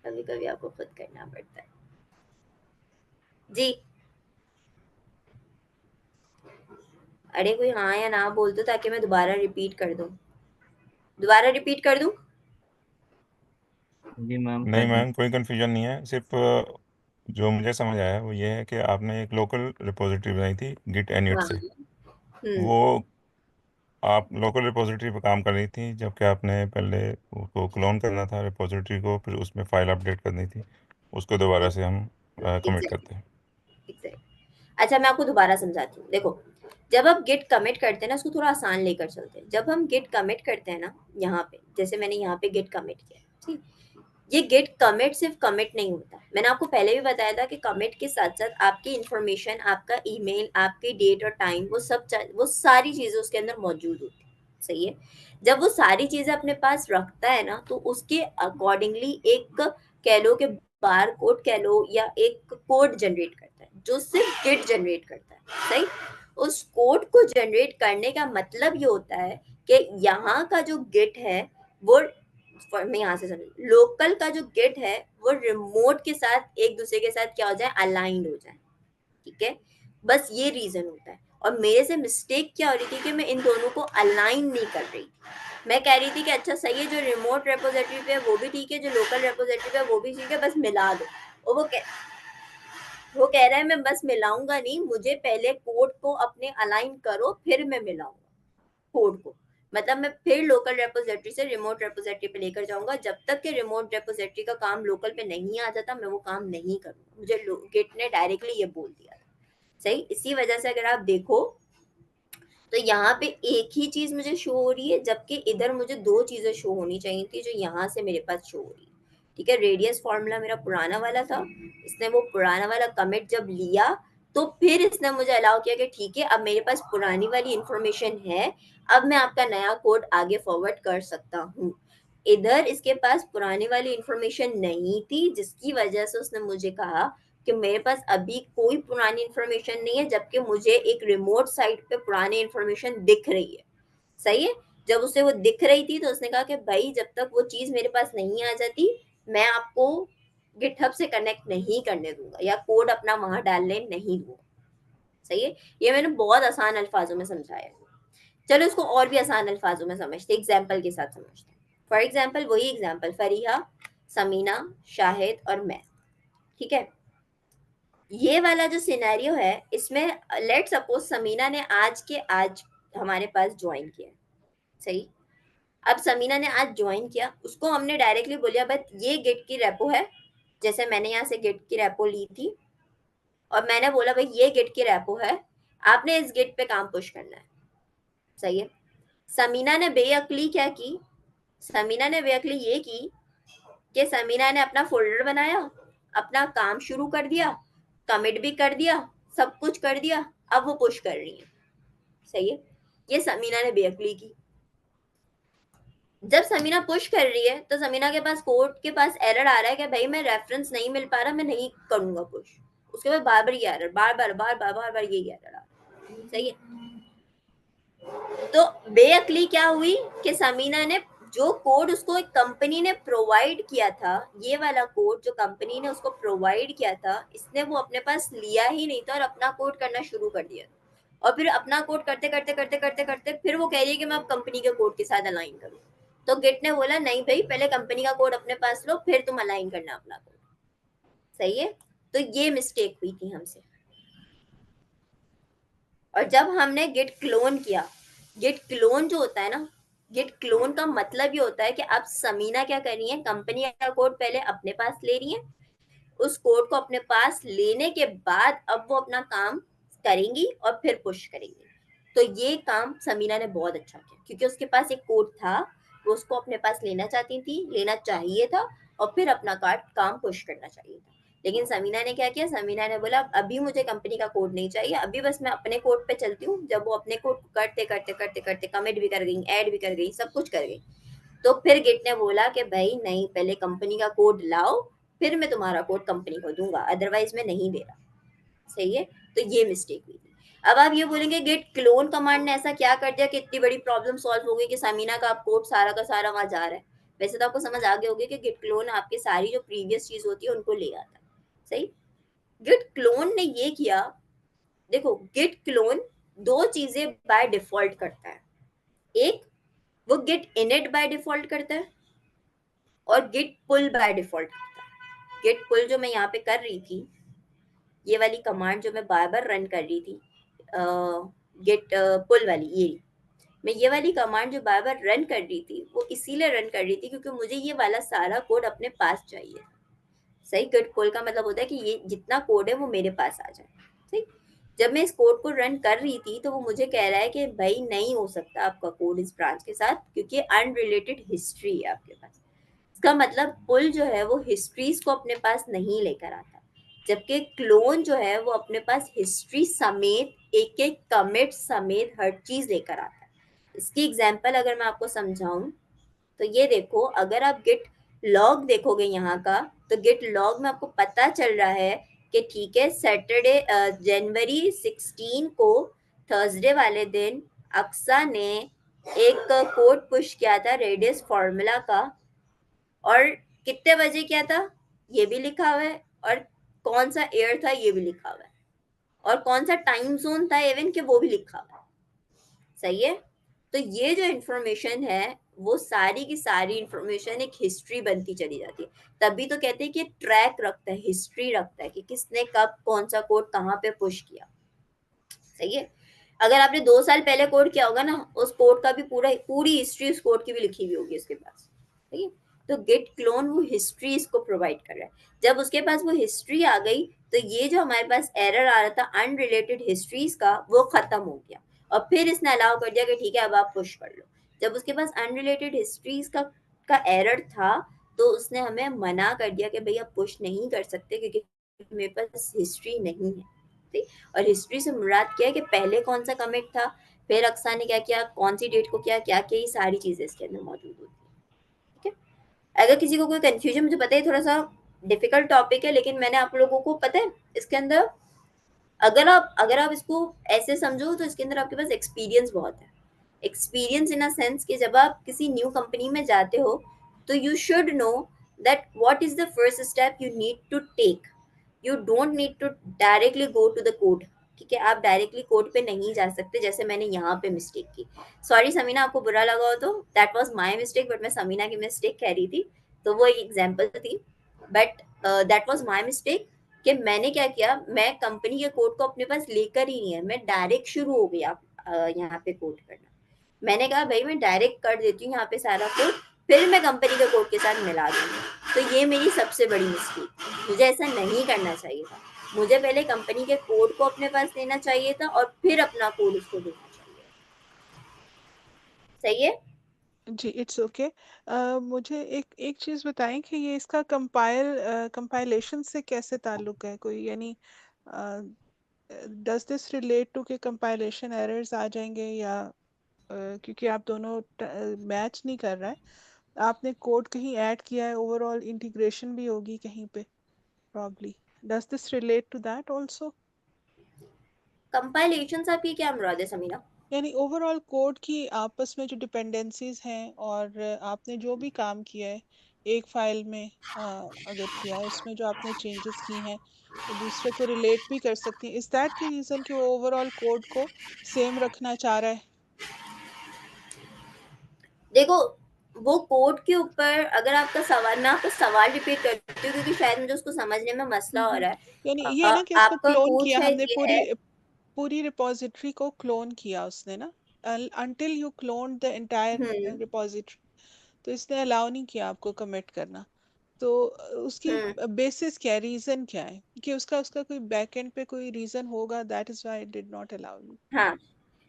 कभी कभी आपको खुद करना पड़ता है जी। अरे कोई हाँ या ना बोल दो ताकि मैं दोबारा रिपीट कर दूं। दोबारा रिपीट कर दूं? जी मैम, कर नहीं दें। मैम, कोई कन्फ्यूजन नहीं है, सिर्फ जो मुझे समझ आया वो ये है कि आपने एक लोकल रिपोजिटरी बनाई थी गिट एन्यूट हाँ। से। वो आप लोकल रिपोजिटरी पर काम कर रही थी, जबकि आपने पहले उसको क्लोन करना था रिपोजिटरी को, फिर उसमें फाइल अपडेट करनी थी, उसको दोबारा से हम कमिट एग्जैक्टली, करते हैं। एग्जैक्टली। अच्छा मैं आपको दोबारा समझाती हूँ, देखो जब आप गिट कमिट करते हैं ना, उसको थोड़ा आसान लेकर चलते हैं। जब हम गिट कमिट करते हैं ना, यहाँ पे जैसे मैंने यहाँ पे गिट कमिट किया, ठीक, ये गेट कमिट सिर्फ कमिट नहीं होता, मैंने आपको पहले भी बताया था कि कमिट के साथ साथ आपकी इंफॉर्मेशन, आपका ईमेल, आपकी डेट और टाइम, वो सारी चीजें उसके अंदर मौजूद होती है, सही है। जब वो सारी चीजें अपने पास रखता है ना, तो उसके अकॉर्डिंगली एक कह लो कि बार कोड कह लो या एक कोड जनरेट करता है जो सिर्फ गिट जनरेट करता है, सही। उस कोड को जनरेट करने का मतलब ये होता है कि यहाँ का जो गिट है वो, मैं यहाँ से समझ, लोकल का जो गिट है वो रिमोट के साथ एक दूसरे के साथ क्या हो जाए, अलाइंड हो जाए, ठीक है। बस ये रीजन होता है। और मेरे से मिस्टेक क्या हो रही थी कि मैं इन दोनों को अलाइन नहीं कर रही। मैं कह रही थी कि अच्छा सही है, जो रिमोट रेपोजिटरी पे है वो भी ठीक है, जो लोकल रेपोजिटरी पे है वो भी ठीक है, बस मिला दो। और वो कह रहा है मैं बस मिलाऊंगा नहीं, मुझे पहले कोड को अपने अलाइन करो फिर मैं मिलाऊंगा कोड को। मतलब मैं फिर लोकल रेपोजिटरी से रिमोट रेपोजिटरी पे लेकर जाऊंगा। जब तक कि रिमोट रेपोजिटरी का काम लोकल पे नहीं आ जाता मैं वो काम नहीं करूंगा। मुझे गिट ने डायरेक्टली ये बोल दिया था। सही, इसी वजह से अगर आप देखो तो यहाँ पे एक ही चीज मुझे शो हो रही है, जबकि इधर मुझे दो चीजें शो होनी चाहिए थी जो यहाँ से मेरे पास शो हो रही है। ठीक है, रेडियस फॉर्मूला मेरा पुराना वाला था, इसने वो पुराना वाला कमिट जब लिया तो फिर इसने मुझे अलाउ किया कि ठीक है अब मेरे पास पुरानी वाली इंफॉर्मेशन है, अब मैं आपका नया कोड आगे फॉरवर्ड कर सकता हूँ। इधर इसके पास पुरानी वाली इंफॉर्मेशन नहीं थी, जिसकी वजह से उसने मुझे कहा कि मेरे पास अभी कोई पुरानी इंफॉर्मेशन नहीं है, जबकि मुझे एक रिमोट साइट पे पुरानी इंफॉर्मेशन दिख रही है। सही है, जब उसे वो दिख रही थी तो उसने कहा कि भाई जब तक वो चीज मेरे पास नहीं आ जाती मैं आपको गिटहब से कनेक्ट नहीं करने दूंगा या कोड अपना वहां डालने नहीं दूंगा। सही है, ये मैंने बहुत आसान अल्फाजों में समझाया। चलो इसको और भी आसान अल्फाजों में समझते, एग्जाम्पल के साथ समझते। फॉर एग्जाम्पल वही एग्जाम्पल, फरीहा, समीना, शाहिद और मैं। ठीक है, ये वाला जो सिनेरियो है इसमें लेट सपोज समीना ने आज के आज हमारे पास ज्वाइन किया। सही, अब समीना ने आज ज्वाइन किया, उसको हमने डायरेक्टली बोलिया बट ये गिट की रेपो है, जैसे मैंने यहाँ से गिट की रेपो ली थी और मैंने बोला भाई ये गिट की रेपो है, आपने इस गिट पे काम पुश करना है। सही है, समीना ने बेअक्ली क्या की, समीना ने बेअक्ली ये की कि समीना ने अपना फोल्डर बनाया, अपना काम शुरू कर दिया, कमिट भी कर दिया, सब कुछ कर दिया, अब वो पुश कर रही है। सही है, ये समीना ने बेअक्ली की। जब समीना पुश कर रही है तो समीना के पास कोड के पास एरर आ रहा है कि भाई मैं रेफरेंस नहीं मिल पा रहा, मैं नहीं करूंगा पुश। उसके बाद बार बार ये एरर, बार बार ये एरर आ रहा है। सही है, तो बेअक्ली क्या हुई कि समीना ने जो कोड उसको एक कंपनी ने प्रोवाइड किया था, ये वाला कोड जो कंपनी ने उसको प्रोवाइड किया था, इसने वो अपने पास लिया ही नहीं था और अपना कोड करना शुरू कर दिया। और फिर अपना कोड करते करते करते करते करते फिर वो कह रही है कि मैं अब कंपनी के कोड के साथ अलाइन करूँ। तो गिट ने बोला नहीं भाई, पहले कंपनी का कोड अपने पास लो फिर तुम अलाइन करना अपना कोड। सही है, तो ये मिस्टेक हुई थी हमसे। और जब हमने गिट क्लोन किया, गिट क्लोन जो होता है ना, गिट क्लोन का मतलब ये होता है कि अब समीना क्या कर रही है, कंपनी का कोड पहले अपने पास ले रही है, उस कोड को अपने पास लेने के बाद अब वो अपना काम करेंगी और फिर पुश करेंगी। तो ये काम समीना ने बहुत अच्छा किया क्योंकि उसके पास एक कोड था, वो उसको अपने पास लेना चाहती थी, लेना चाहिए था और फिर अपना काम पुश करना चाहिए था। लेकिन समीना ने क्या किया, समीना ने बोला अभी मुझे कंपनी का कोड नहीं चाहिए, अभी बस मैं अपने कोड पे चलती हूँ। जब वो अपने कोड करते करते करते करते कमिट भी कर गई, ऐड भी कर गई, सब कुछ कर गई, तो फिर गिट ने बोला कि भाई नहीं, पहले कंपनी का कोड लाओ फिर मैं तुम्हारा कोड कंपनी को दूंगा, अदरवाइज मैं नहीं दे रहा। सही है, तो ये मिस्टेक हुई थी। अब आप ये बोलेंगे गिट क्लोन कमांड ने ऐसा क्या कर दिया कि इतनी बड़ी प्रॉब्लम सॉल्व हो गई कि समीना का कोड सारा का सारा वहां जा रहा है। वैसे तो आपको समझ आ गई होगी कि गिट क्लोन आपके सारी जो प्रीवियस चीज होती है उनको ले आता है। सही, गिट क्लोन ने ये किया, देखो गिट क्लोन दो चीजें बाय डिफॉल्ट करता है, एक वो गिट इनिट बाय डिफॉल्ट करता है और गिट पुल बाय डिफॉल्ट करता है। गिट पुल जो मैं यहाँ पे कर रही थी, ये वाली कमांड जो मैं बार बार रन कर रही थी, गेट पुल वाली, ये मैं ये वाली कमांड जो बार बार रन कर रही थी वो इसीलिए रन कर रही थी क्योंकि मुझे ये वाला सारा कोड अपने पास चाहिए। सही, गेट पुल का मतलब होता है कि ये जितना कोड है वो मेरे पास आ जाए। ठीक, जब मैं इस कोड को रन कर रही थी तो वो मुझे कह रहा है कि भाई नहीं हो सकता आपका कोड इस ब्रांच के साथ क्योंकि अनरिलेटेड हिस्ट्री है आपके पास। इसका मतलब पुल जो है वो हिस्ट्रीज को अपने पास नहीं लेकर आता, जबकि क्लोन जो है वो अपने पास हिस्ट्री समेत एक एक कमिट समेत हर चीज लेकर आता है। इसकी एग्जांपल अगर मैं आपको समझाऊं तो ये देखो, अगर आप गिट लॉग देखोगे यहाँ का तो गिट लॉग में आपको पता चल रहा है कि ठीक है सैटरडे जनवरी 16 को थर्सडे वाले दिन अक्सा ने एक कोड पुश किया था रेडियस फॉर्मूला का, और कितने बजे किया था ये भी लिखा हुआ है और कौन सा ईयर था ये भी लिखा हुआ है और कौन सा टाइम जोन था इवन के वो भी लिखा हुआ है। सही है, तो ये जो इंफॉर्मेशन है वो सारी की सारी इंफॉर्मेशन एक हिस्ट्री बनती चली जाती है। तभी तो कहते हैं कि ट्रैक रखता है, हिस्ट्री रखता है कि किसने कब कौन सा कोड कहाँ पे पुश किया। सही है, अगर आपने 2 साल पहले कोड किया होगा ना, उस कोड का भी पूरी हिस्ट्री उस कोड की भी लिखी हुई होगी उसके पास, ठीक है। तो गिट क्लोन वो हिस्ट्री इसको प्रोवाइड कर रहा है। जब उसके पास वो हिस्ट्री आ गई, तो ये जो हमारे पास एरर आ रहा था अनरिलेटेड हिस्ट्रीज का, वो खत्म हो गया, और फिर इसने अलाउ कर दिया कि ठीक है अब आप पुश कर लो। जब उसके पास अनरिलेटेड हिस्ट्रीज का एरर था, तो उसने हमें मना कर दिया कि भाई आप पुश नहीं कर सकते क्योंकि मेरे पास हिस्ट्री नहीं है, ठीक। और हिस्ट्री से मुराद क्या है कि पहले कौन सा कमिट था, फिर अक्सा ने क्या किया, कौन सी डेट को क्या क्या क्या, ये सारी चीजें इसके अंदर मौजूद होती है, ठीक है। अगर किसी को कोई कंफ्यूजन, मुझे पता है थोड़ा सा डिफिकल्ट टॉपिक है, लेकिन मैंने आप लोगों को पता है इसके अंदर, अगर आप इसको ऐसे समझो तो इसके अंदर आपके पास एक्सपीरियंस बहुत है। एक्सपीरियंस इन अ सेंस कि जब आप किसी न्यू कंपनी में जाते हो, तो you should know that what is the first step you need to take. You don't need to directly go to the code, ठीक है। आप डायरेक्टली कोड पे नहीं जा सकते, जैसे मैंने यहाँ पे मिस्टेक की। सॉरी समीना, आपको बुरा लगा हो तो that was my mistake, but मैं समीना की मिस्टेक कह रही थी, तो वो एक एग्जांपल थी। But that was my mistake कि मैंने क्या किया, मैं कंपनी के कोड को अपने पास लेकर ही नहीं है, मैं डायरेक्ट शुरू हो गया यहाँ पे कोड करना। मैंने कहा भाई मैं डायरेक्ट कर देती हूँ यहाँ पे सारा कोड, फिर मैं कंपनी के कोड के साथ मिला दूंगी। तो ये मेरी सबसे बड़ी मिस्टेक थी, मुझे ऐसा नहीं करना चाहिए था। मुझे पहले कंपनी के कोड को अपने पास लेना चाहिए था और फिर अपना कोड उसको देना चाहिए। सही है। जी, इट्स ओके। मुझे एक एक चीज बताएं कि ये इसका कंपाइलेशन से कैसे ताल्लुक है कोई, यानी डज दिस रिलेट टू कि कंपाइलेशन एरर्स आ जाएंगे, या क्योंकि आप दोनों मैच नहीं कर रहा है, आपने कोड कहीं ऐड किया है, ओवरऑल इंटीग्रेशन भी होगी कहीं पे probably. Does this relate to that also? Compilation से आपकी क्या मुराद है समीना? यानी ओवरऑल कोड की आपस में जो डिपेंडेंसीज हैं, और आपने जो भी काम किया है एक फाइल में, अगर किया है उसमें जो आपने चेंजेस की हैं, वो दूसरे को रिलेट भी कर सकती हैं। इज दैट द रीजन कि वो ओवरऑल कोड को सेम रखना चाह रहा है? देखो, वो कोड के ऊपर अगर आपका सवाल, मैं आपका सवाल रिपीट करती हूँ क्योंकि शायद मुझे उसको समझने में मसला हो रहा है। यानी ये है ना कि उसको आपका क्लोन किया, पूछा हमने ये है। पूरी पूरी रिपॉजिटरी को क्लोन किया उसने ना, until you cloned the entire hmm repository, तो इसने अलाउ नहीं किया आपको कमिट करना। तो उसकी हम्म बेसिस क्या है, रीजन क्या है, कि उसका उसका कोई बैक एंड पे कोई रीजन होगा, that is why it did not allow you. हाँ,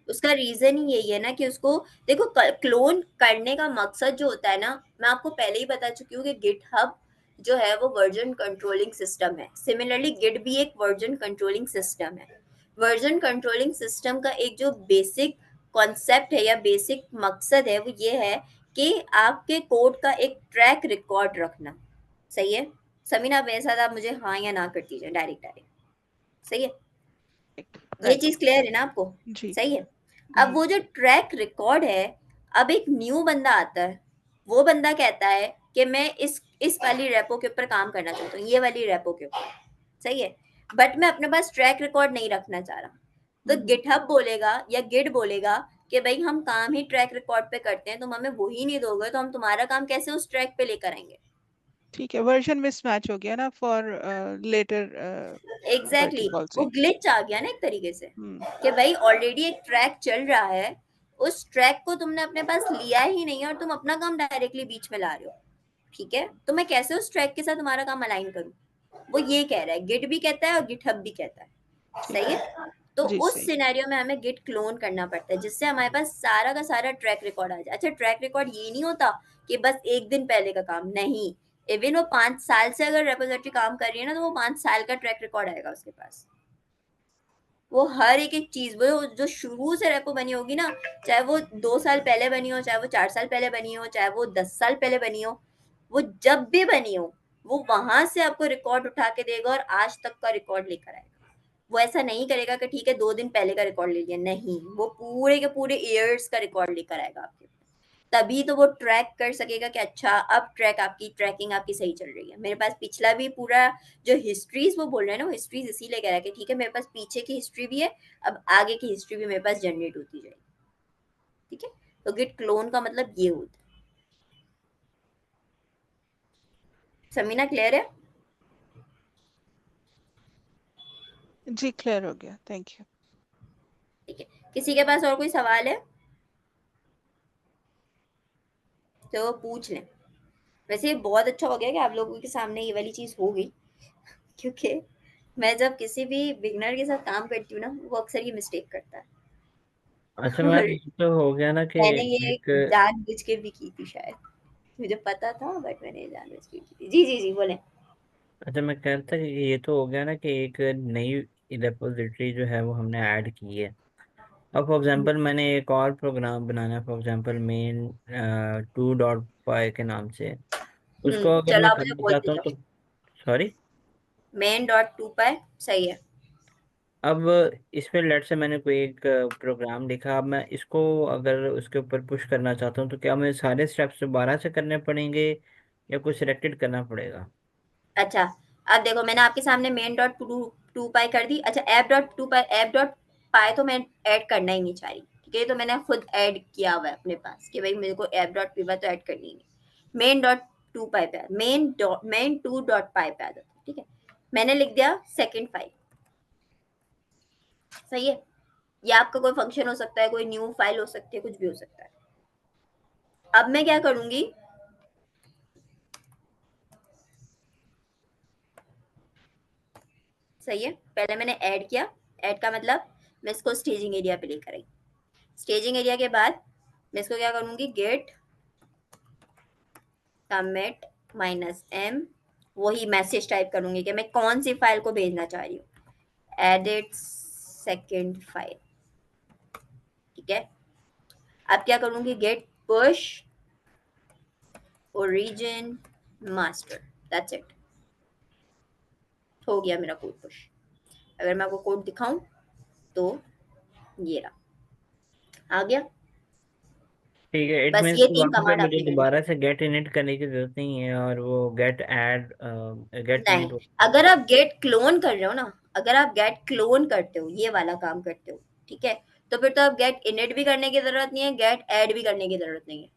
उसका रीजन ही यही है ना कि उसको, देखो क्लोन करने का मकसद जो होता है ना, मैं आपको पहले ही बता चुकी हूँ कि गिटहब जो है वो वर्जन कंट्रोलिंग सिस्टम है। सिमिलरली गिट भी एक वर्जन कंट्रोलिंग सिस्टम है। वर्जन कंट्रोलिंग सिस्टम का एक जो बेसिक कॉन्सेप्ट है या बेसिक मकसद है, वो ये है कि आपके कोड का एक ट्रैक रिकॉर्ड रखना। सही है समीना, आप मेरे साथ आप मुझे हाँ या ना कर दीजिए डायरेक्ट डायरेक्ट। सही है, ये राइट। चीज क्लियर है ना आपको? जी। सही है। अब वो जो ट्रैक रिकॉर्ड है, अब एक न्यू बंदा आता है, वो बंदा कहता है कि मैं इस वाली रेपो के ऊपर काम करना चाहता हूँ, ये वाली रेपो के ऊपर। सही है, बट मैं अपने पास ट्रैक रिकॉर्ड नहीं रखना चाह रहा। तो गिटहब बोलेगा या गिट बोलेगा कि भाई हम काम ही ट्रैक रिकॉर्ड पे करते हैं, तुम हमें वो ही नहीं दोगे तो हम तुम्हारा काम कैसे उस ट्रैक पे लेकर आएंगे? ठीक है, वर्जन मिसमैच हो गया ना फॉर लेटर एग्जैक्टली वर्जन वो पॉलिसी। ग्लिच आ गया ना एक तरीके से, कि भाई ऑलरेडी एक ट्रैक चल रहा है, उस ट्रैक को तुमने अपने पास लिया ही नहीं है और तुम अपना काम डायरेक्टली बीच में ला रहे हो। ठीक है, तो मैं कैसे उस ट्रैक के साथ तुम्हारा काम अलाइन करूं? वो ये कह रहा है, गिट भी कहता है और गिटहब भी कहता है। ठीक सही है। है। तो जी उस सही। सिनेरियो में हमें गिट क्लोन करना पड़ता है, जिससे हमारे पास सारा का सारा ट्रैक रिकॉर्ड आ जाए। अच्छा, ट्रैक रिकॉर्ड ये नहीं होता कि बस एक दिन पहले का काम, नहीं। इवन वो 5 साल से अगर रेपोजिटरी काम कर रही है ना, तो वो 5 साल का ट्रैक रिकॉर्ड आएगा उसके पास। वो हर एक एक चीज, वो जो शुरू से रेपो बनी होगी ना, चाहे वो 2 साल पहले बनी हो, चाहे वो 4 साल पहले बनी हो, चाहे वो 10 साल पहले बनी हो, वो जब भी बनी हो, वो वहां से आपको रिकॉर्ड उठा के देगा और आज तक का रिकॉर्ड लेकर आएगा। वो ऐसा नहीं करेगा कि ठीक है 2 दिन पहले का रिकॉर्ड ले लिया, नहीं, वो पूरे के पूरे ईयर्स का रिकॉर्ड लेकर आएगा आपके पास। तभी तो वो ट्रैक कर सकेगा कि अच्छा अब ट्रैकिंग आपकी सही चल रही है। मेरे पास पिछला भी पूरा जो हिस्ट्रीज वो बोल रहे हैं ना, वो हिस्ट्रीज इसीलिए कह रहा है कि ठीक है मेरे पास पीछे की हिस्ट्री भी है, अब आगे की हिस्ट्री भी मेरे पास जनरेट होती जाएगी। ठीक है, तो गिट क्लोन का मतलब ये होता है। समीना क्लियर है? जी क्लियर हो गया, थैंक यू। ठीक है, किसी के पास और कोई सवाल है तो वो पूछ लें। वैसे ये बहुत अच्छा हो गया कि आप लोगों के सामने ये वाली चीज़ हो गई, क्योंकि मैं जब किसी भी बिगनर के साथ काम करती हूँ ना, वो अक्सर ये मिस्टेक करता है। अच्छा मैम, और ये तो हो गया ना कि मैंने ये एक, जानबूझ के भी की थी शायद, मुझे पता था बट मैंने जानबूझ के की थी। जी जी जी बोले। अच्छा मैं कह रहा था कि ये तो हो गया ना कि एक नई रिपोजिटरी जो है वो हमने ऐड की है। अब फॉर एग्जांपल मैंने एक और प्रोग्राम बनाना है, फॉर एग्जांपल मेन 2.py के नाम से। उसको अगर चलो मैं आप मुझे करना बोलते चाहता हूँ जाओ। तो, सॉरी। main.2py सही है। अब इस पे लेट से मैंने कोई एक प्रोग्राम लिखा, अब मैं इसको अगर उसके ऊपर पुश करना चाहता हूँ तो क्या मुझे सारे स्टेप्स दोबारा से करने पड़ेंगे या कुछ सिलेक्टेड करना पड़ेगा? अच्छा, अब देखो मैंने आपके सामने main.2py कर दी। अच्छा, app.py तो मैं ऐड करना ही नहीं चाह रही, ठीक है? ये तो मैंने खुद ऐड किया हुआ है अपने पास कि भाई मेरे को app.py तो ऐड करनी ही नहीं। main.2py पे main2.py पे आ जाता है, ठीक है? मैंने लिख दिया सेकंड फाइल, सही है? ये आपका कोई फंक्शन हो सकता है, कोई न्यू फाइल हो सकती है, कुछ भी हो सकता है। अब मैं क्या करूंगी, सही है, पहले मैंने ऐड किया। ऐड का मतलब मैं इसको स्टेजिंग एरिया पे लेकर आई। स्टेजिंग एरिया के बाद मैं इसको क्या करूंगी, गेट कमिट -m, वही मैसेज टाइप करूंगी कि मैं कौन सी फाइल को भेजना चाह रही हूँ, एडिट सेकेंड फाइल, ठीक है? अब क्या करूंगी, git push origin master, that's it, हो गया मेरा कोड पुश। अगर मैं आपको कोड दिखाऊं तो ये रहा, आ गया। ठीक है, इट बस मीन्स ये कि 3 वहां पे कमांड मुझे आपने करनी। दोबारा से गेट इनिट करने की जरूरत नहीं है और वो गेट ऐड गेट नहीं, इनिट। अगर आप गेट क्लोन कर रहे हो ना, अगर आप गेट क्लोन करते हो, ये वाला काम करते हो, ठीक है, तो फिर तो आप गेट इनिट भी करने की जरूरत नहीं है, गेट ऐड भी करने की जरूरत नहीं है।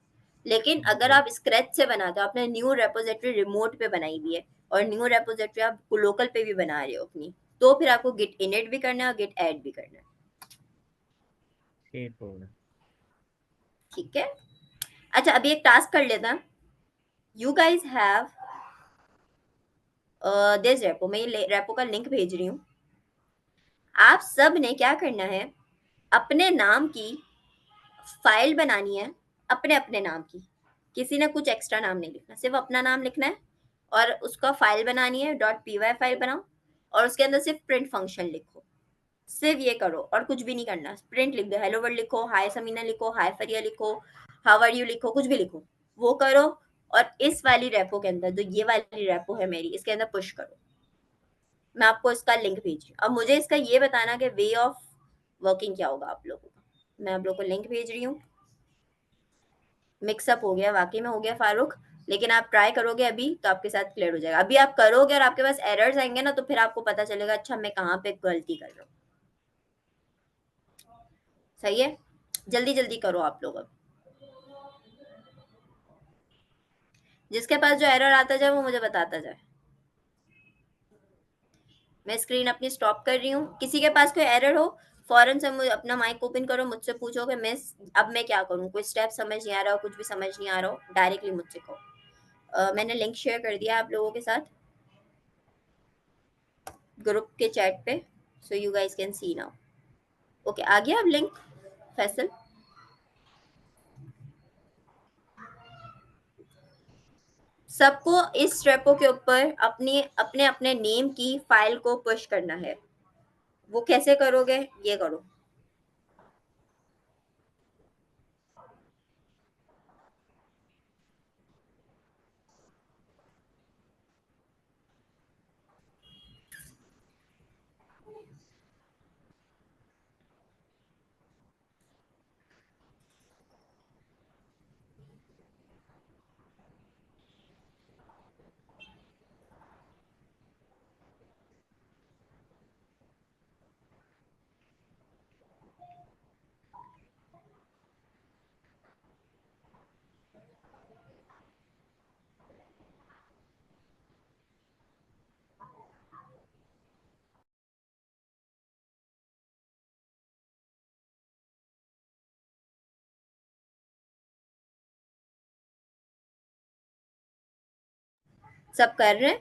लेकिन अगर आप स्क्रैच से बनाते हो, आपने न्यू रेपोजिटरी रिमोट पे बनाई हुई है और न्यू रेपोजिटरी आप लोकल पे भी बना रहे हो अपनी, तो फिर आपको गिट इनिट भी करना है और गिट ऐड भी करना है, ठीक होगा। ठीक है? अच्छा, अभी एक टास्क कर लेता। You guys have this repo, मैं ये रेपो का लिंक भेज रही हूँ। आप सब ने क्या करना है, अपने नाम की फाइल बनानी है, अपने अपने नाम की। किसी ने कुछ एक्स्ट्रा नाम नहीं लिखना, सिर्फ अपना नाम लिखना है और उसका फाइल बनानी है, .py फाइल बनाओ और उसके अंदर सिर्फ प्रिंट फंक्शन लिखो। सिर्फ ये करो और कुछ भी नहीं करना। प्रिंट लिख दो, हेलो वर्ल्ड लिखो, हाय समीना लिखो, हाय फरिया लिखो, हाउ आर यू लिखो, कुछ भी लिखो, वो करो। और इस वाली रेपो के अंदर, जो ये वाली रेपो है मेरी, इसके अंदर पुश करो। मैं आपको इसका लिंक भेज रही हूँ। अब मुझे इसका ये बताना कि वे ऑफ वर्किंग क्या होगा आप लोगों का। मैं आप लोगों को लिंक भेज रही हूँ। मिक्सअप हो गया, वाकई में हो गया फारूक, लेकिन आप ट्राई करोगे अभी तो आपके साथ क्लियर हो जाएगा। अभी आप करोगे और आपके पास एरर्स आएंगे ना, तो फिर आपको पता चलेगा अच्छा मैं कहाँ पे गलती कर रहा हूँ। सही है, जल्दी जल्दी करो आप लोग। अब जिसके पास जो एरर आता जाए वो मुझे बताता जाए। मैं स्क्रीन अपनी स्टॉप कर रही हूँ। किसी के पास कोई एरर हो, फौरन से मुझे अपना माइक ओपन करो, मुझसे पूछो कि मिस अब मैं क्या करूँ, कोई स्टेप समझ नहीं आ रहा हो, कुछ भी समझ नहीं आ रहा हो, डायरेक्टली मुझसे कहो। मैंने लिंक शेयर कर दिया आप लोगों के साथ ग्रुप के चैट पे, so you guys can see now. Okay, आ गया अब लिंक फैसल? सबको इस रेपो के ऊपर अपनी अपने अपने नेम की फाइल को पुश करना है। वो कैसे करोगे, ये करो। सब कर रहे हैं?